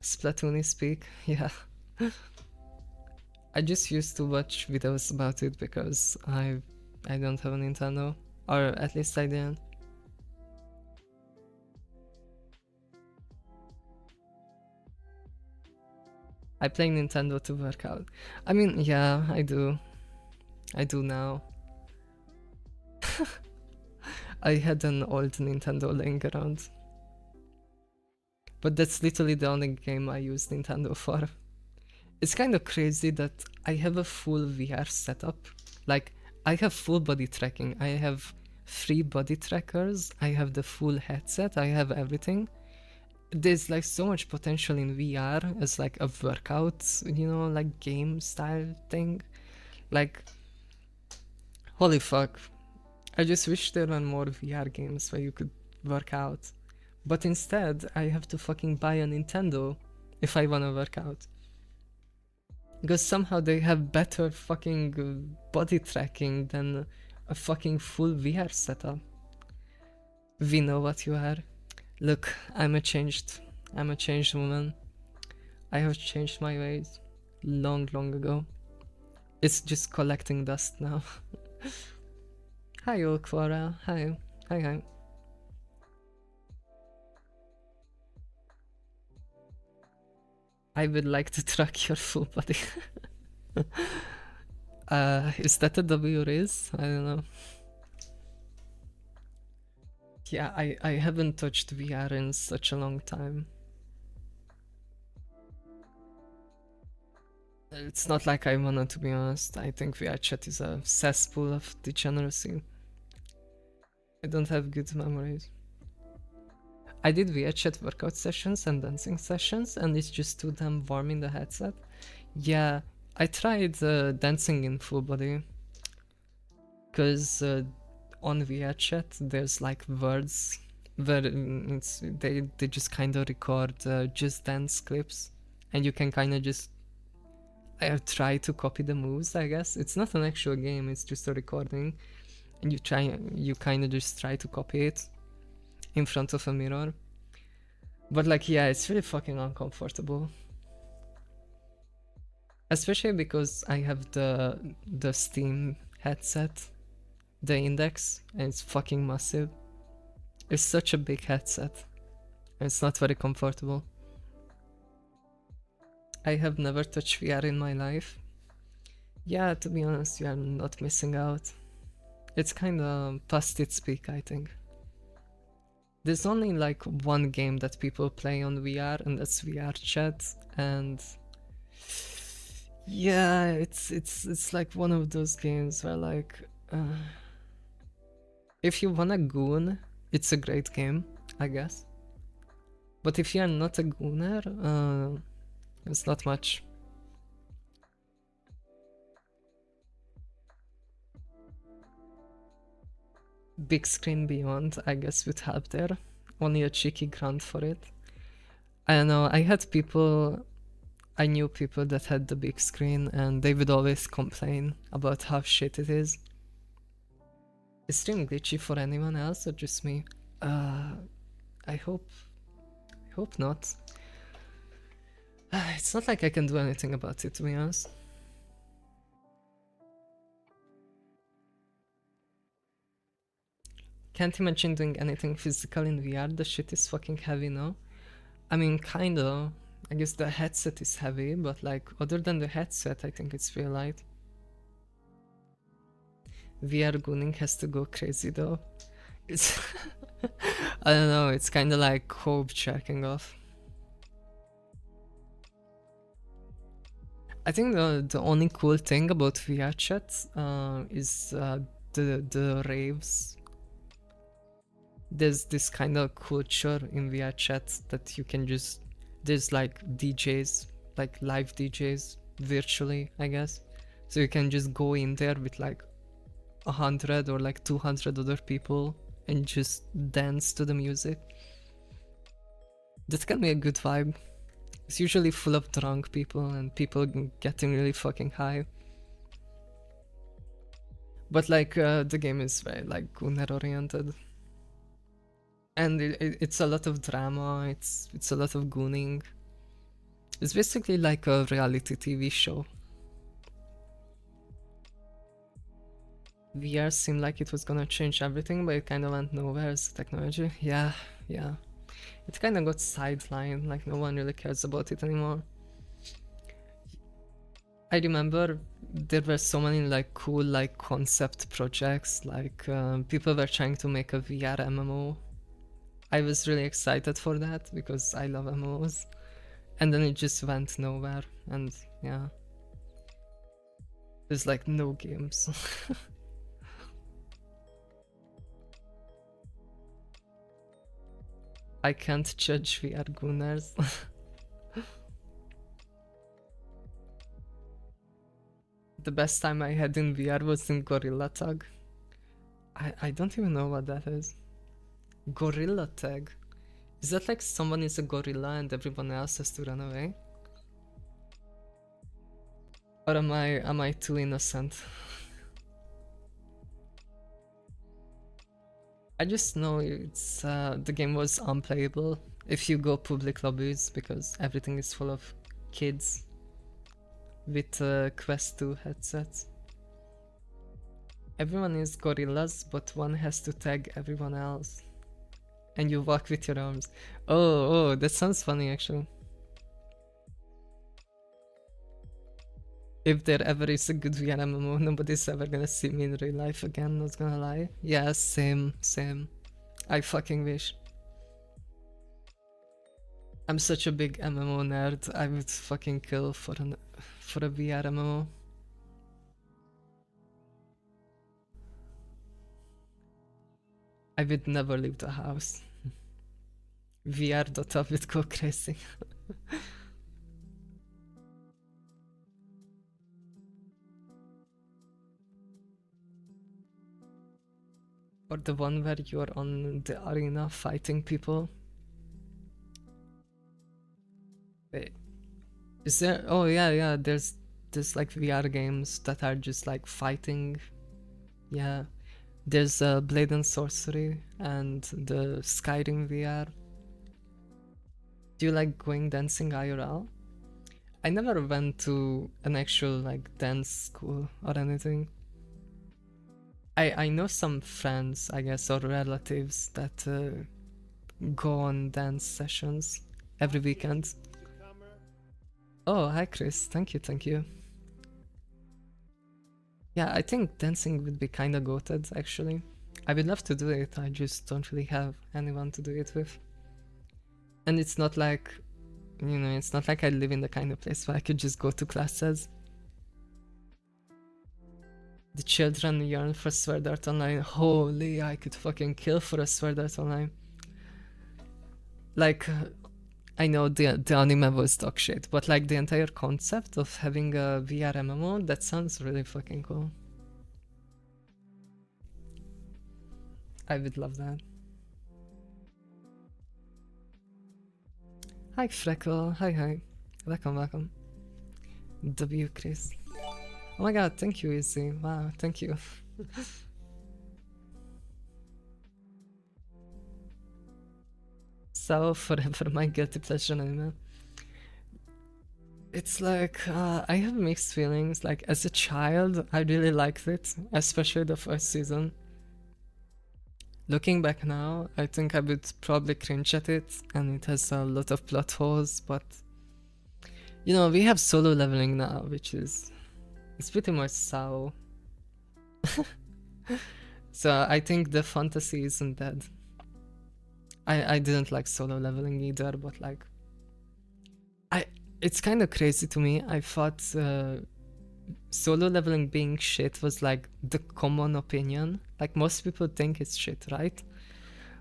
Splatoon is peak, yeah. I just used to watch videos about it because I don't have a Nintendo, or at least I didn't. I play Nintendo to work out. I mean, yeah, I do. I do now. I had an old Nintendo laying around. But that's literally the only game I use Nintendo for. It's kind of crazy that I have a full VR setup. Like, I have full body tracking. I have 3 body trackers. I have the full headset. I have everything. There's like so much potential in VR as like a workout, you know, like game style thing. Like, holy fuck. I just wish there were more VR games where you could work out. But instead, I have to fucking buy a Nintendo if I wanna work out. Because somehow they have better fucking body tracking than a fucking full VR setup. We know what you are. Look, I'm a changed woman. I have changed my ways long ago. It's just collecting dust now. Hi, Quora. Hi. I would like to track your full body. Is that a W raise? I don't know. Yeah, I haven't touched VR in such a long time. It's not like I wanna, to be honest. I think VR chat is a cesspool of degeneracy. I don't have good memories. I did VR chat workout sessions and dancing sessions, and it's just too damn warm in the headset. Yeah, I tried dancing in full body, because on VR chat there's like words where they just kind of record just dance clips, and you can kind of just try to copy the moves. I guess it's not an actual game; it's just a recording, and you kind of just try to copy it in front of a mirror. But like, yeah, it's really fucking uncomfortable. Especially because I have the Steam headset, the Index, and it's fucking massive. It's such a big headset. And it's not very comfortable. I have never touched VR in my life. Yeah, to be honest, you are not missing out. It's kinda past its peak, I think. There's only like one game that people play on VR, and that's VR chat, and yeah, it's like one of those games where like if you wanna goon, it's a great game, I guess. But if you're not a gooner, it's not much. Big Screen Beyond, I guess, would help there. Only a cheeky grant for it. I don't know, I knew people that had the big screen, and they would always complain about how shit it is. Is stream glitchy for anyone else or just me? I hope not. It's not like I can do anything about it, to be honest. Can't imagine doing anything physical in VR, the shit is fucking heavy now. I mean, kinda. I guess the headset is heavy, but like, other than the headset, I think it's real light. VR gooning has to go crazy though. It's I don't know, it's kinda like Hope checking off. I think the only cool thing about VR chat is the raves. There's this kind of culture in VR chat that you can just, there's like DJs, like live DJs virtually, I guess. So you can just go in there with like 100 or like 200 other people and just dance to the music. That can be a good vibe. It's usually full of drunk people and people getting really fucking high. But like the game is very like gunner oriented. And it's a lot of drama, it's a lot of gooning. It's basically like a reality TV show. VR seemed like it was gonna change everything, but it kind of went nowhere as technology. Yeah. It kind of got sidelined, like no one really cares about it anymore. I remember there were so many like cool like concept projects, like people were trying to make a VR MMO. I was really excited for that because I love MMOs. And then it just went nowhere, and yeah. There's like no games. I can't judge VR gooners. The best time I had in VR was in Gorilla Tag. I don't even know what that is. Gorilla Tag? Is that like someone is a gorilla and everyone else has to run away? Or am I too innocent? I just know it's the game was unplayable if you go public lobbies because everything is full of kids with Quest 2 headsets. Everyone is gorillas, but one has to tag everyone else. And you walk with your arms. Oh, that sounds funny actually. If there ever is a good VR MMO, nobody's ever gonna see me in real life again, not gonna lie. Yeah, same. I fucking wish. I'm such a big MMO nerd, I would fucking kill for a VR MMO. I would never leave the house. VR Dota would go crazy. Or the one where you're on the arena fighting people. Wait. Is there? Oh yeah, there's like VR games that are just like fighting. Yeah. There's Blade and Sorcery and the Skyrim VR. Do you like going dancing IRL? I never went to an actual like dance school or anything. I know some friends, I guess, or relatives that go on dance sessions every weekend. Oh, hi Chris, thank you. Yeah, I think dancing would be kinda goated, actually. I would love to do it, I just don't really have anyone to do it with. And it's not like, you know, it's not like I live in the kind of place where I could just go to classes. The children yearn for Sword Art Online. Holy, I could fucking kill for a Sword Art Online. Like, I know the anime was dog shit, but like the entire concept of having a VR MMO, that sounds really fucking cool. I would love that. Hi Freckle, hi. Welcome. W Chris. Oh my god, thank you Izzy, wow, thank you. So forever my guilty pleasure anime. It's like, I have mixed feelings. Like as a child, I really liked it, especially the first season. Looking back now, I think I would probably cringe at it, and it has a lot of plot holes, but you know, we have solo leveling now, which is, it's pretty much SAO. So I think the fantasy isn't dead. I didn't like solo leveling either, but like, it's kind of crazy to me. I thought solo leveling being shit was like the common opinion. Like most people think it's shit, right?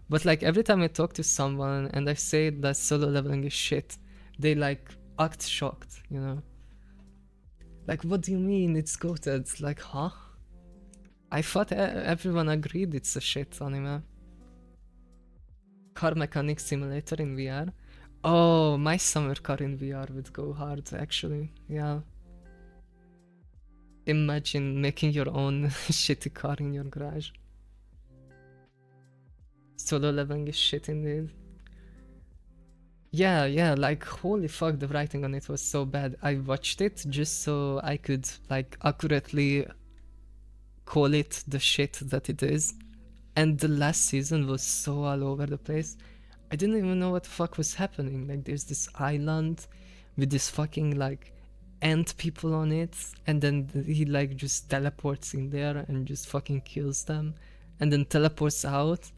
But like every time I talk to someone and I say that solo leveling is shit, they like act shocked, you know? Like, what do you mean it's goated? Like, huh? I thought everyone agreed it's a shit anime. Car Mechanic Simulator in VR. Oh, my summer car in VR would go hard, actually. Yeah. Imagine making your own shitty car in your garage. Solo leveling is shit indeed. Yeah, like holy fuck, the writing on it was so bad. I watched it just so I could like accurately call it the shit that it is. And the last season was so all over the place. I didn't even know what the fuck was happening. Like there's this island with this fucking like ant people on it, and then he like just teleports in there and just fucking kills them and then teleports out.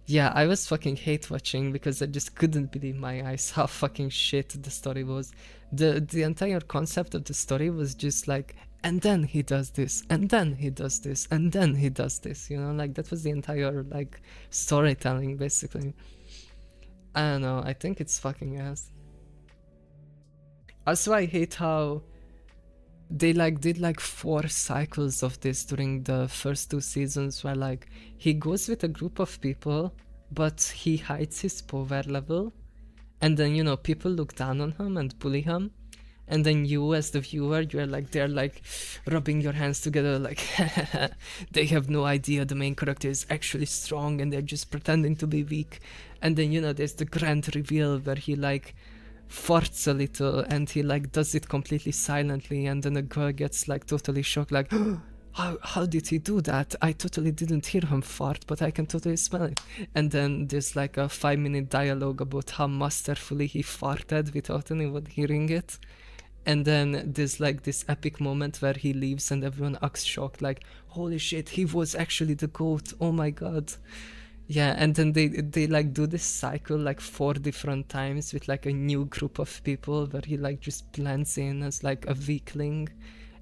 Yeah, I was fucking hate watching because I just couldn't believe my eyes how fucking shit the story was. The entire concept of the story was just like, and then he does this, and then he does this, and then he does this, you know, like that was the entire like storytelling basically. I don't know, I think it's fucking ass. Also, I hate how they like did like 4 cycles of this during the first 2 seasons where like he goes with a group of people but he hides his power level, and then you know people look down on him and bully him, and then you as the viewer, you're like, they're like rubbing your hands together like they have no idea the main character is actually strong and they're just pretending to be weak. And then you know there's the grand reveal where he like farts a little and he like does it completely silently, and then the girl gets like totally shocked like how did he do that? I totally didn't hear him fart, but I can totally smell it. And then there's like a 5-minute dialogue about how masterfully he farted without anyone hearing it. And then there's like this epic moment where he leaves and everyone acts shocked, like, holy shit, he was actually the GOAT, oh my god. Yeah, and then they like do this cycle like 4 different times with like a new group of people where he like just blends in as like a weakling.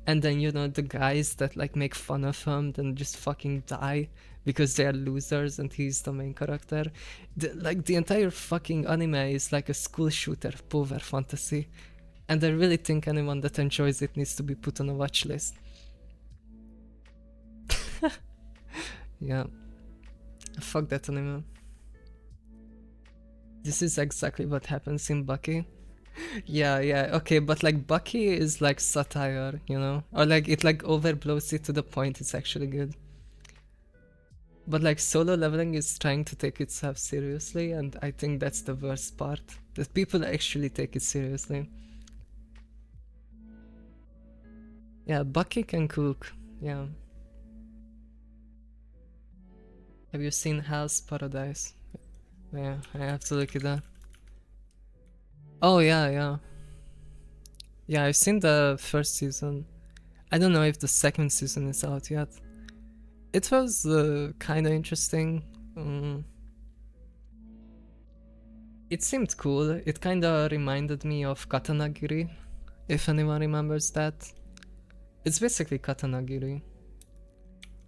And then, you know, the guys that like make fun of him then just fucking die because they are losers and he's the main character. Like the entire fucking anime is like a school shooter power fantasy. And I really think anyone that enjoys it needs to be put on a watch list. Yeah. Fuck that anime. This is exactly what happens in Bucky. Yeah, okay, but like Bucky is like satire, you know? Or like it like overblows it to the point it's actually good. But like Solo Leveling is trying to take itself seriously, and I think that's the worst part. That people actually take it seriously. Yeah, Bucky can cook, yeah. Have you seen Hell's Paradise? Yeah, I have to look it up. Oh yeah. Yeah, I've seen the first season. I don't know if the second season is out yet. It was kind of interesting. It seemed cool. It kind of reminded me of Katanagiri, if anyone remembers that. It's basically Katanagiri.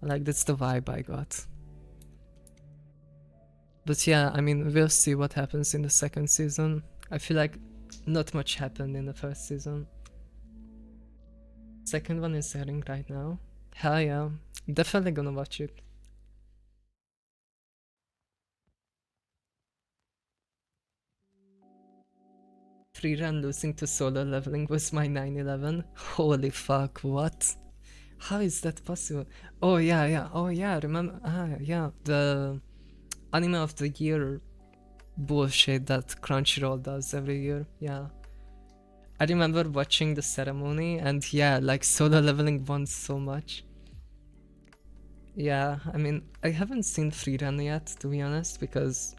Like, that's the vibe I got. But yeah, I mean, we'll see what happens in the second season. I feel like not much happened in the first season. Second one is airing right now. Hell yeah, definitely gonna watch it. Freerun losing to Solo Leveling was my 9/11. Holy fuck, what? How is that possible? Oh yeah, remember, yeah, the anime of the year bullshit that Crunchyroll does every year, yeah. I remember watching the ceremony and yeah, like Solo Leveling won so much. Yeah, I mean, I haven't seen Freerun yet, to be honest, because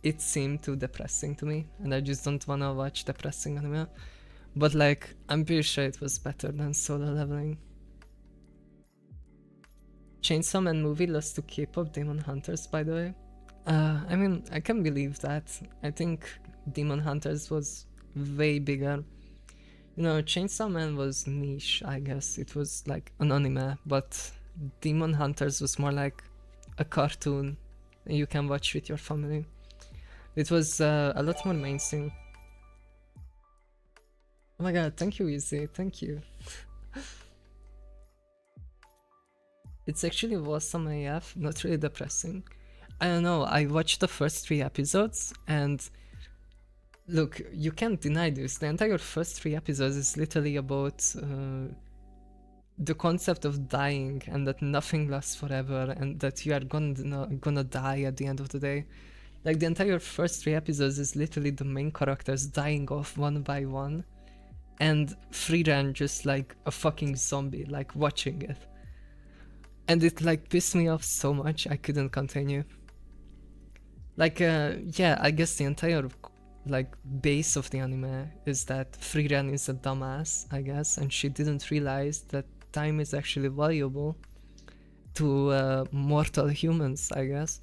it seemed too depressing to me and I just don't wanna watch depressing anime. But like, I'm pretty sure it was better than Solo Leveling. Chainsaw Man movie lost to K-pop Demon Hunters, by the way. I mean, I can believe that. I think Demon Hunters was way bigger. You know, Chainsaw Man was niche, I guess. It was like an anime, but Demon Hunters was more like a cartoon you can watch with your family. It was a lot more mainstream. Oh my god, thank you, Easy, thank you. It's actually awesome AF, not really depressing. I don't know, I watched the first 3 episodes and look, you can't deny this. The entire first 3 episodes is literally about the concept of dying and that nothing lasts forever and that you are gonna die at the end of the day. Like the entire first 3 episodes is literally the main characters dying off one by one and Freerun just like a fucking zombie, like watching it. And it like pissed me off so much I couldn't continue. Like yeah, I guess the entire like base of the anime is that Freerun is a dumbass, I guess, and she didn't realize that time is actually valuable to mortal humans, I guess.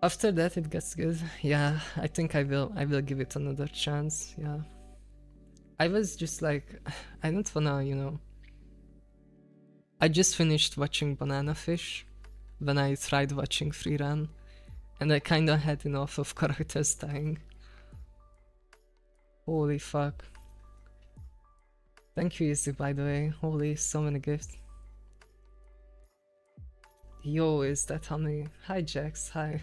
After that it gets good. Yeah, I think I will give it another chance, yeah. I was just like, I don't wanna, you know. I just finished watching Banana Fish when I tried watching Freerun, and I kinda had enough of characters dying. Holy fuck. Thank you, Izzy, by the way. Holy, so many gifts. Yo, is that Honey? Hi, Jax, hi.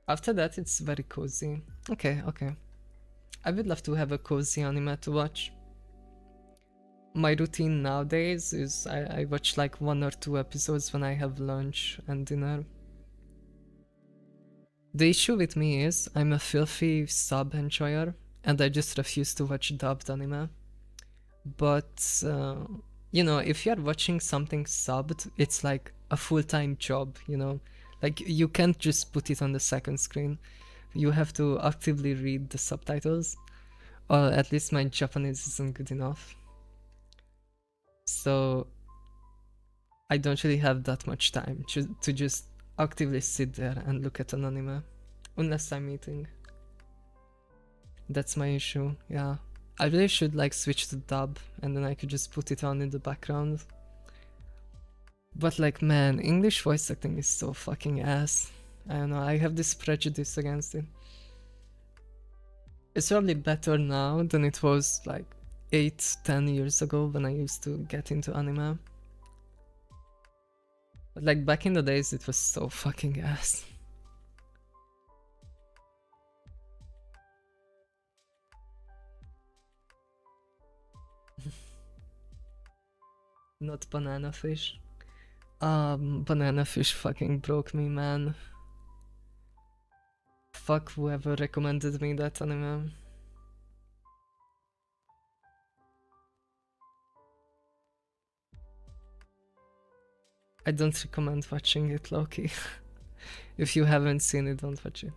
After that, it's very cozy. Okay. I would love to have a cozy anime to watch. My routine nowadays is I watch like 1 or 2 episodes when I have lunch and dinner. The issue with me is I'm a filthy sub enjoyer and I just refuse to watch dubbed anime. But you know, if you're watching something subbed, it's like a full-time job, you know? Like you can't just put it on the second screen. you have to actively read the subtitles, or at least my Japanese isn't good enough. So I don't really have that much time to just actively sit there and look at an anime, unless I'm eating. That's my issue, yeah. I really should like switch to dub and then I could just put it on in the background. But like, man, English voice acting is so fucking ass. I don't know, I have this prejudice against it. It's probably better now than it was like 8-10 years ago when I used to get into anime. But like back in the days it was so fucking ass. Not Banana Fish. Banana Fish fucking broke me, man. Fuck whoever recommended me that anime. I don't recommend watching it, Loki. If you haven't seen it, don't watch it.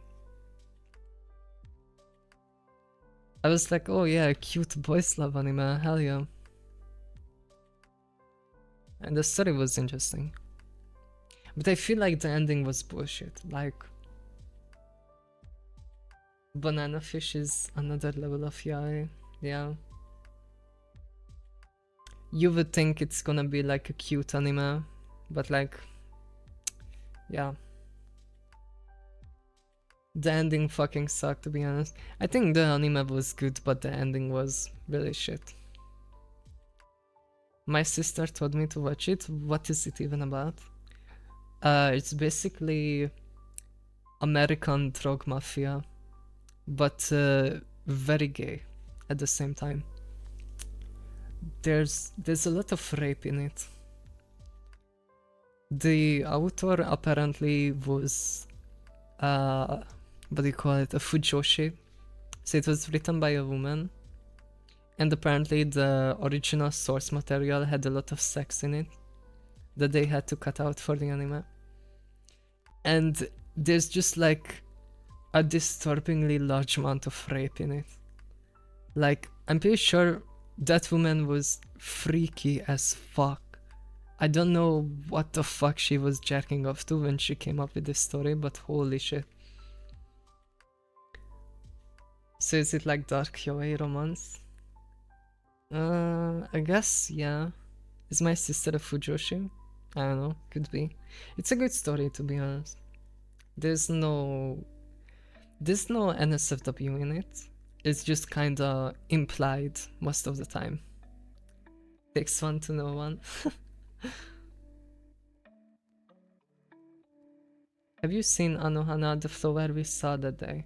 I was like, oh yeah, cute boys love anime, hell yeah. And the story was interesting. But I feel like the ending was bullshit. Like, Banana Fish is another level of yaoi, yeah. You would think it's gonna be like a cute anime, but like, yeah. The ending fucking sucked, to be honest. I think the anime was good, but the ending was really shit. My sister told me to watch it. What is it even about? It's basically American drug mafia, but very gay at the same time. There's a lot of rape in it. The author apparently was what do you call it, a fujoshi. So it was written by a woman, and apparently the original source material had a lot of sex in it that they had to cut out for the anime. And there's just like a disturbingly large amount of rape in it. Like, I'm pretty sure that woman was freaky as fuck. I don't know what the fuck she was jacking off to when she came up with this story, but holy shit. So is it like dark yaoi romance? I guess, yeah. Is my sister a fujoshi? I don't know, could be. It's a good story, to be honest. There's no NSFW in it. It's just kinda implied most of the time. Takes one to know one. Have you seen Anohana, the flower we saw that day?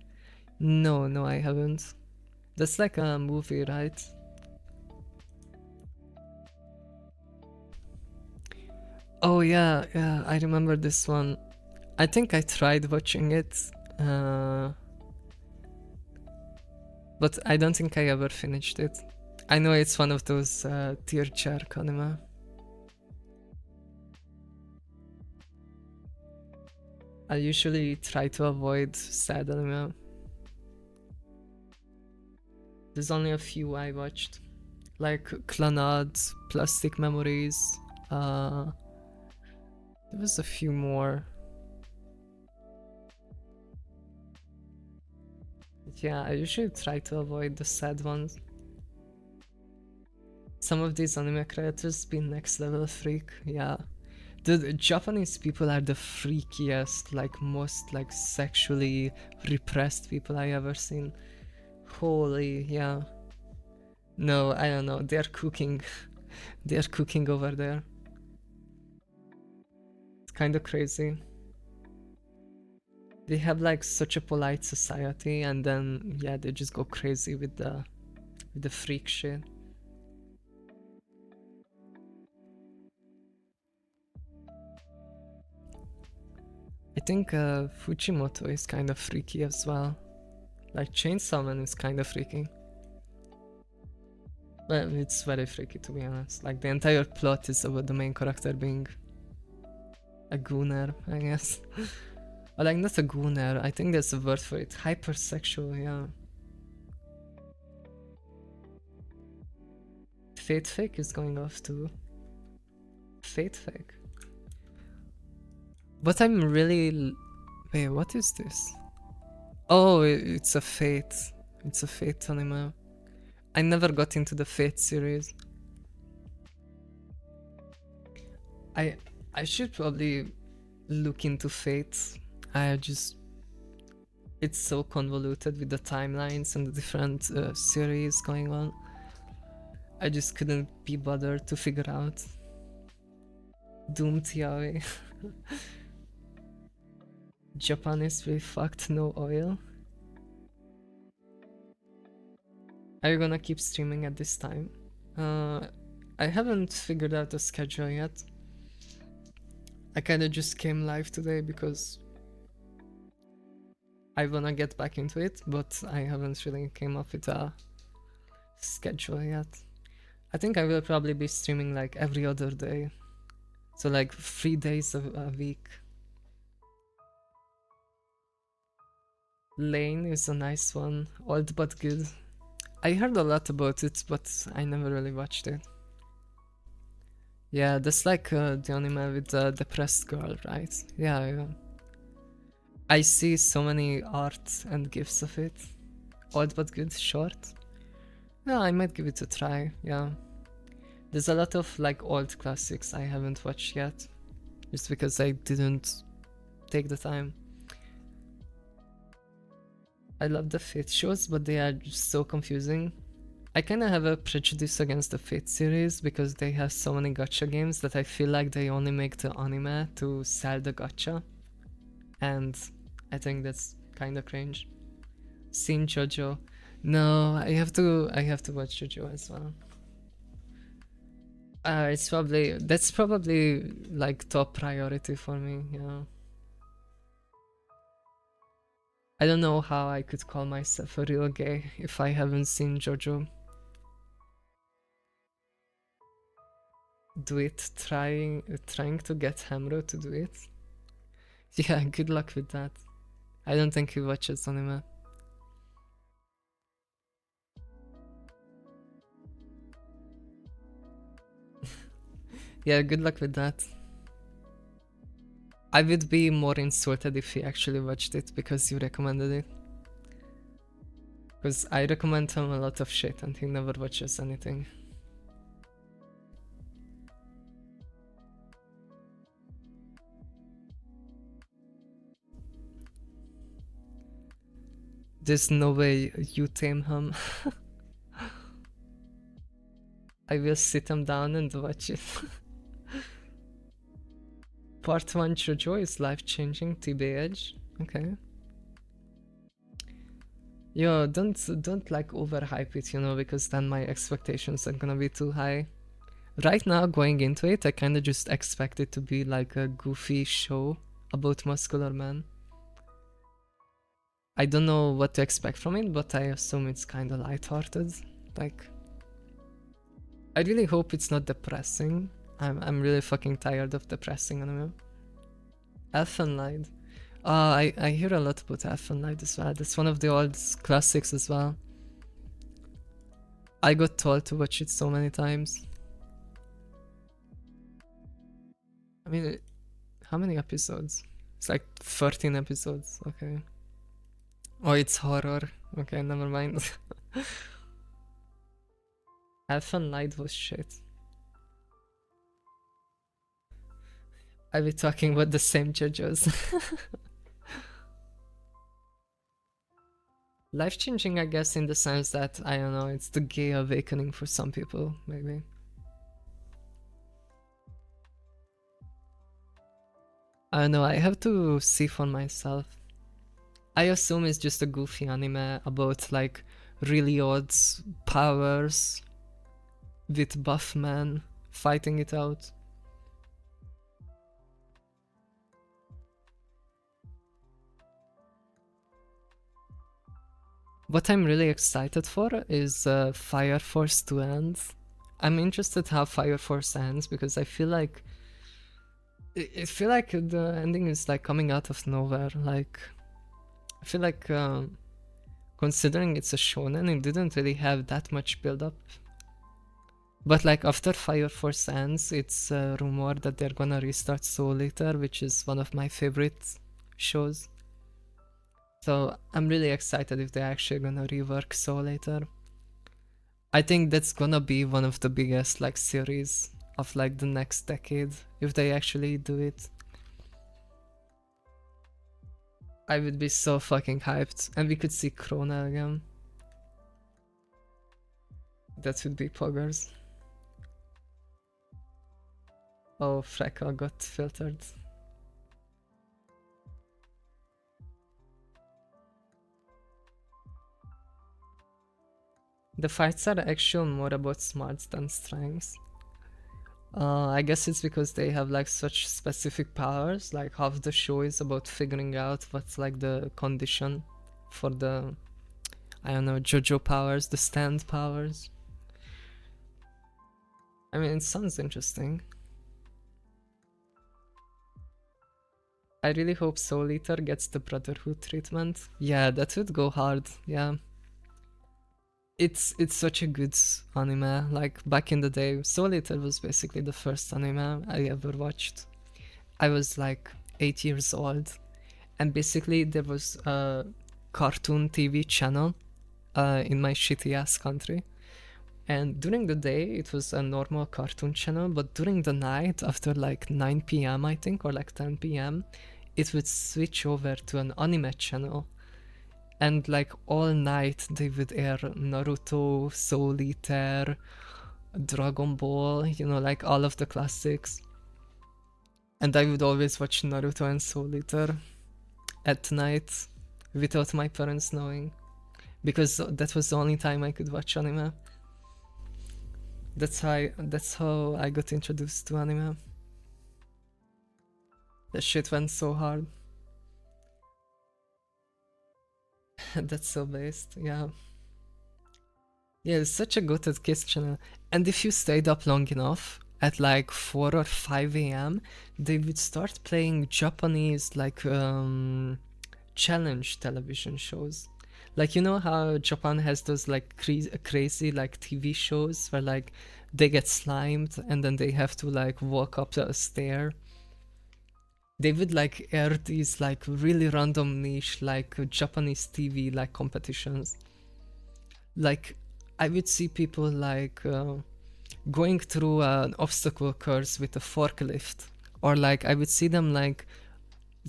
No, I haven't. That's like a movie, right? Oh yeah, I remember this one. I think I tried watching it, but I don't think I ever finished it. I know it's one of those tearjerk anime. I usually try to avoid sad anime. There's only a few I watched, like Clanad, Plastic Memories. There was a few more. But yeah, I usually try to avoid the sad ones. Some of these anime creators be next level freak, yeah. The Japanese people are the freakiest, like most like sexually repressed people I ever seen. Holy, yeah. No, I don't know. They're cooking. They're cooking over there. It's kind of crazy. They have like such a polite society, and then yeah, they just go crazy with the freak shit. I think Fujimoto is kind of freaky as well. Like Chainsaw Man is kind of freaky. But it's very freaky, to be honest. Like the entire plot is about the main character being a gooner, I guess. Or like not a gooner, I think there's a word for it. Hypersexual, yeah. Fate Fake is going off too. Fate Fake. But I'm really... Wait, what is this? Oh, it's a Fate. It's a Fate anime. I never got into the Fate series. I should probably look into Fate. It's so convoluted with the timelines and the different series going on. I just couldn't be bothered to figure out. Doom Tiawe. Japan is really fucked, no oil. Are you gonna keep streaming at this time? I haven't figured out the schedule yet. I kinda just came live today because I wanna get back into it, but I haven't really came up with a schedule yet. I think I will probably be streaming like every other day. So like 3 days a week. Lane is a nice one, old but good. I heard a lot about it, but I never really watched it. Yeah, that's like the anime with the depressed girl, right? Yeah. I see so many art and gifs of it. Old but good, short. Yeah, I might give it a try, yeah. There's a lot of like old classics I haven't watched yet. Just because I didn't take the time. I love the Fate shows, but they are just so confusing. I kinda have a prejudice against the Fate series because they have so many gacha games that I feel like they only make the anime to sell the gacha. And I think that's kinda cringe. Seen JoJo. No, I have to watch JoJo as well. That's probably like top priority for me, yeah. I don't know how I could call myself a real gay if I haven't seen JoJo. Do it, trying to get Hamro to do it. Yeah, good luck with that. I don't think he watches anime. Yeah, good luck with that. I would be more insulted if he actually watched it because you recommended it. Because I recommend him a lot of shit and he never watches anything. There's no way you tame him. I will sit him down and watch it. Part 1 JoJo is life-changing, TBH. Okay. Yo, don't like overhype it, you know, because then my expectations are gonna be too high. Right now, going into it, I kinda just expect it to be like a goofy show about muscular men. I don't know what to expect from it, but I assume it's kinda lighthearted. Like, I really hope it's not depressing. I'm really fucking tired of depressing anime. Elfen Lied. I hear a lot about Elfen Lied as well. That's one of the old classics as well. I got told to watch it so many times. I mean, how many episodes? It's like 13 episodes, okay. Oh, it's horror. Okay, never mind. Elfen Lied was shit. I'll be talking about the same JoJo's. Life-changing, I guess, in the sense that, I don't know, it's the gay awakening for some people, maybe. I don't know, I have to see for myself. I assume it's just a goofy anime about, like, really odd powers with buff men fighting it out. What I'm really excited for is Fire Force to end. I'm interested how Fire Force ends because I feel like I feel like the ending is like coming out of nowhere. Like, I feel like considering it's a shonen, it didn't really have that much build up. But like after Fire Force ends, it's rumored that they're gonna restart Soul Eater, which is one of my favorite shows. So I'm really excited if they're actually gonna rework Soul Eater. I think that's gonna be one of the biggest like series of like the next decade if they actually do it. I would be so fucking hyped, and we could see Krona again. That would be poggers. Oh, Freka got filtered. The fights are actually more about smarts than strengths. I guess it's because they have like such specific powers. Like half the show is about figuring out what's like the condition for the, I don't know, JoJo powers, the stand powers. I mean, it sounds interesting. I really hope Soul Eater gets the Brotherhood treatment. Yeah, that would go hard. Yeah. It's such a good anime. Like back in the day, Soul Eater was basically the first anime I ever watched. I was like 8 years old, and basically there was a cartoon TV channel in my shitty ass country. And during the day, it was a normal cartoon channel, but during the night, after like 9 p.m., I think, or like 10 p.m., it would switch over to an anime channel. And like all night, they would air Naruto, Soul Eater, Dragon Ball, you know, like all of the classics. And I would always watch Naruto and Soul Eater at night without my parents knowing, because that was the only time I could watch anime. That's how I got introduced to anime. That shit went so hard. That's so based, yeah. Yeah, it's such a good kiss channel. And if you stayed up long enough, at like 4 or 5 a.m., they would start playing Japanese like challenge television shows. Like, you know how Japan has those like crazy like TV shows where like they get slimed and then they have to like walk up a stair. They would like air these like really random niche like Japanese TV like competitions. Like I would see people like going through an obstacle course with a forklift, or like I would see them like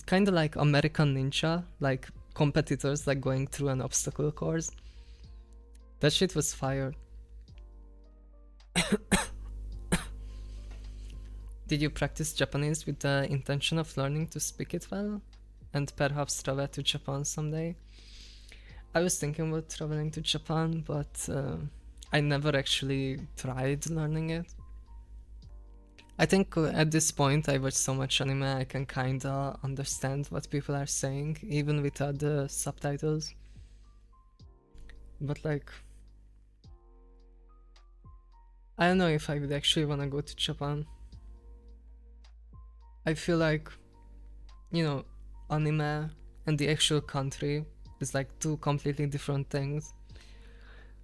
kind of like American Ninja, like competitors like going through an obstacle course. That shit was fire. Did you practice Japanese with the intention of learning to speak it well and perhaps travel to Japan someday? I was thinking about traveling to Japan, but I never actually tried learning it. I think at this point I watch so much anime I can kinda understand what people are saying, even without the subtitles. But like, I don't know if I would actually wanna go to Japan. I feel like, you know, anime and the actual country is like two completely different things.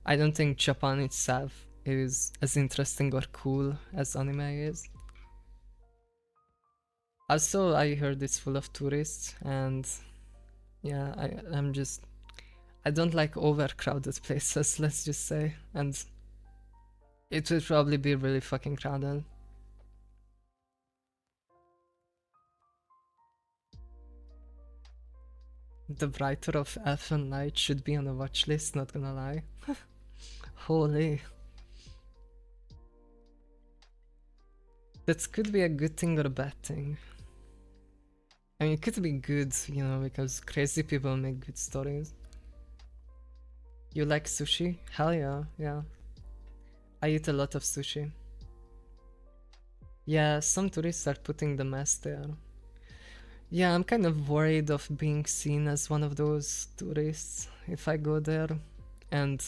I don't think Japan itself is as interesting or cool as anime is. Also, I heard it's full of tourists, and yeah, I don't like overcrowded places, let's just say, and it will probably be really fucking crowded. The writer of Elfen Light should be on a watch list, not gonna lie. Holy. That could be a good thing or a bad thing. I mean, it could be good, you know, because crazy people make good stories. You like sushi? Hell yeah, yeah. I eat a lot of sushi. Yeah, some tourists are putting the mess there. Yeah, I'm kind of worried of being seen as one of those tourists if I go there. And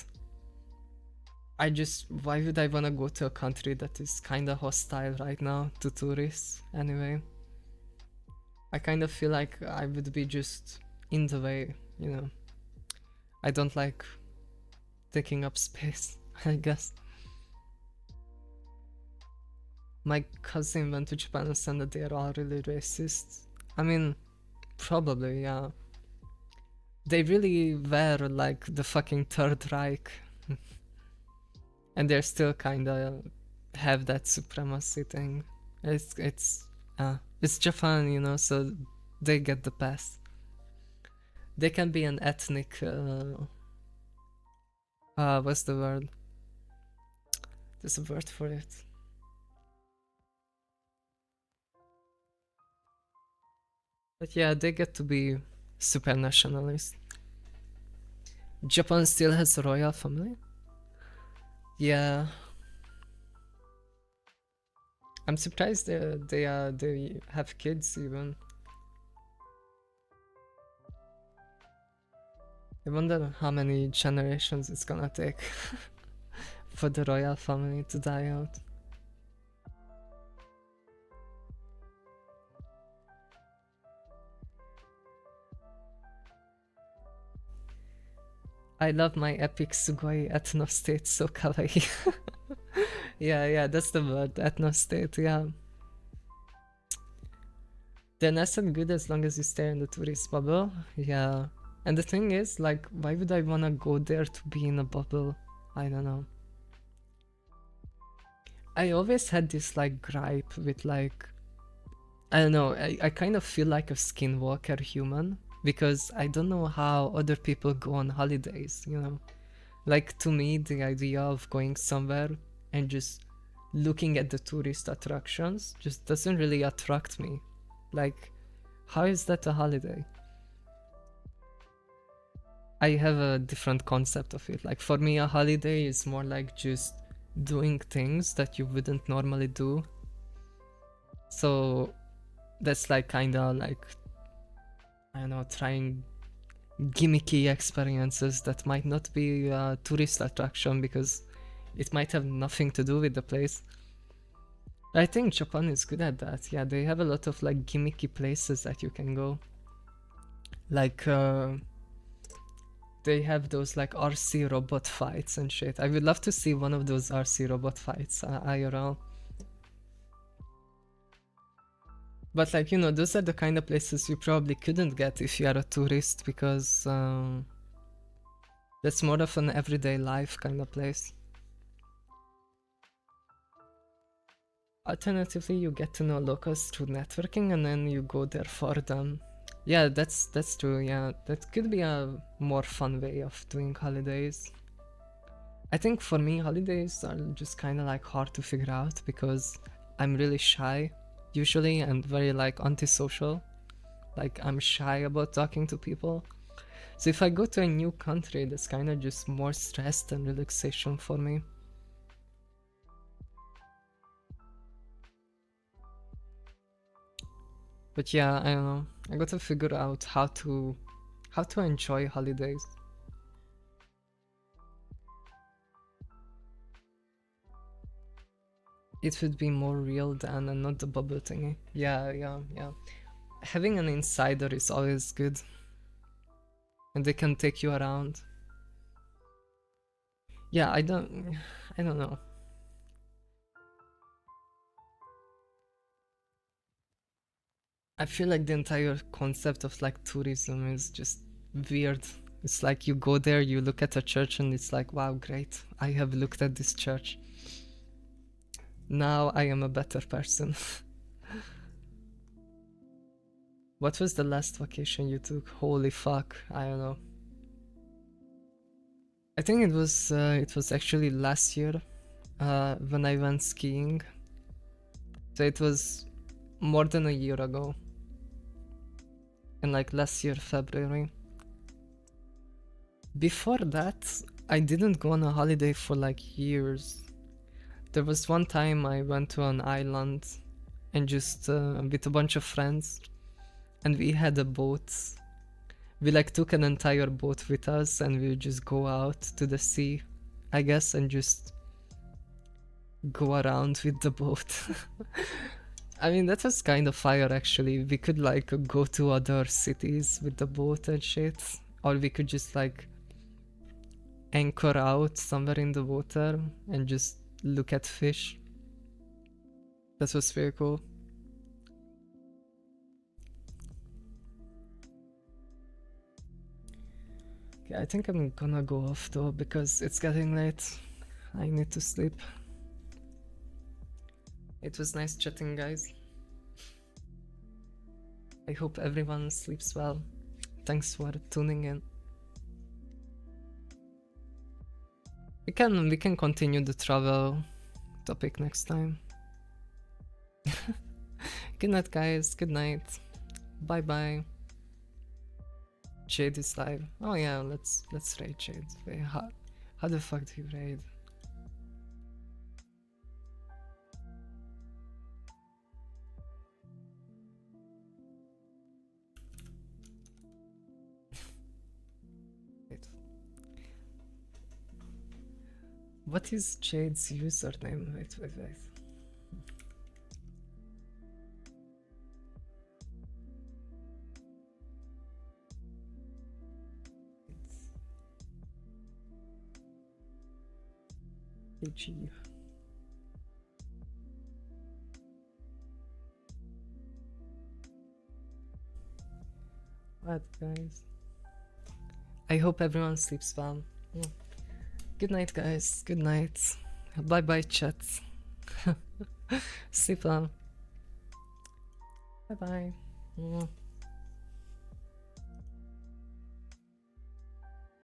why would I wanna go to a country that is kinda hostile right now to tourists anyway? I kind of feel like I would be just in the way, you know. I don't like taking up space, I guess. My cousin went to Japan and said that they are all really racist. I mean, probably, yeah. They really were like the fucking Third Reich. And they're still kinda have that supremacy thing. It's Japan, you know, so they get the pass. They can be an ethnic what's the word? There's a word for it. But yeah, they get to be super nationalist. Japan still has a royal family? Yeah. I'm surprised they have kids even. I wonder how many generations it's gonna take for the royal family to die out. I love my epic Sugoi ethno state, so kawaii. Yeah, that's the word, ethno state, yeah. They're nice and good as long as you stay in the tourist bubble, yeah. And the thing is, like, why would I wanna go there to be in a bubble? I don't know. I always had this, like, gripe with, like, I don't know, I kind of feel like a skinwalker human, because I don't know how other people go on holidays, you know? Like, to me, the idea of going somewhere and just looking at the tourist attractions just doesn't really attract me. Like, how is that a holiday? I have a different concept of it. Like, for me, a holiday is more like just doing things that you wouldn't normally do. So that's like kinda like, I don't know, trying gimmicky experiences that might not be a tourist attraction because it might have nothing to do with the place. I think Japan is good at that. Yeah, they have a lot of like gimmicky places that you can go. Like they have those like RC robot fights and shit. I would love to see one of those RC robot fights IRL. But like, you know, those are the kind of places you probably couldn't get if you are a tourist because that's more of an everyday life kind of place. Alternatively, you get to know locals through networking and then you go there for them. Yeah, that's true. Yeah, that could be a more fun way of doing holidays. I think for me, holidays are just kind of like hard to figure out because I'm really shy usually and very like antisocial. Like I'm shy about talking to people. So if I go to a new country, that's kind of just more stress than relaxation for me. But yeah, I don't know. I got to figure out how to enjoy holidays. It would be more real than and not the bubble thingy. Yeah. Having an insider is always good. And they can take you around. Yeah, I don't know. I feel like the entire concept of like tourism is just weird. It's like you go there, you look at a church and it's like, wow, great. I have looked at this church. Now I am a better person. What was the last vacation you took? Holy fuck, I don't know. I think it was actually last year when I went skiing. So it was more than a year ago. And like last year, February. Before that, I didn't go on a holiday for like years. There was one time I went to an island and just with a bunch of friends and we had a boat. We like took an entire boat with us and we would just go out to the sea, I guess, and just go around with the boat. I mean, that was kind of fire actually. We could like go to other cities with the boat and shit, or we could just like anchor out somewhere in the water and just look at fish. That was very cool. Okay, I think I'm gonna go off though because it's getting late. I need to sleep. It was nice chatting, guys. I hope everyone sleeps well. Thanks for tuning in. We can continue the travel topic next time. Good night, guys. Good night. Bye bye. Jade is live. Oh yeah, let's raid Jade. Wait, how the fuck do you raid? Wait. What is Jade's username? Wait. HE. What, guys? I hope everyone sleeps well. Good night, guys. Good night. Bye bye, chat. Sleep well. Bye bye.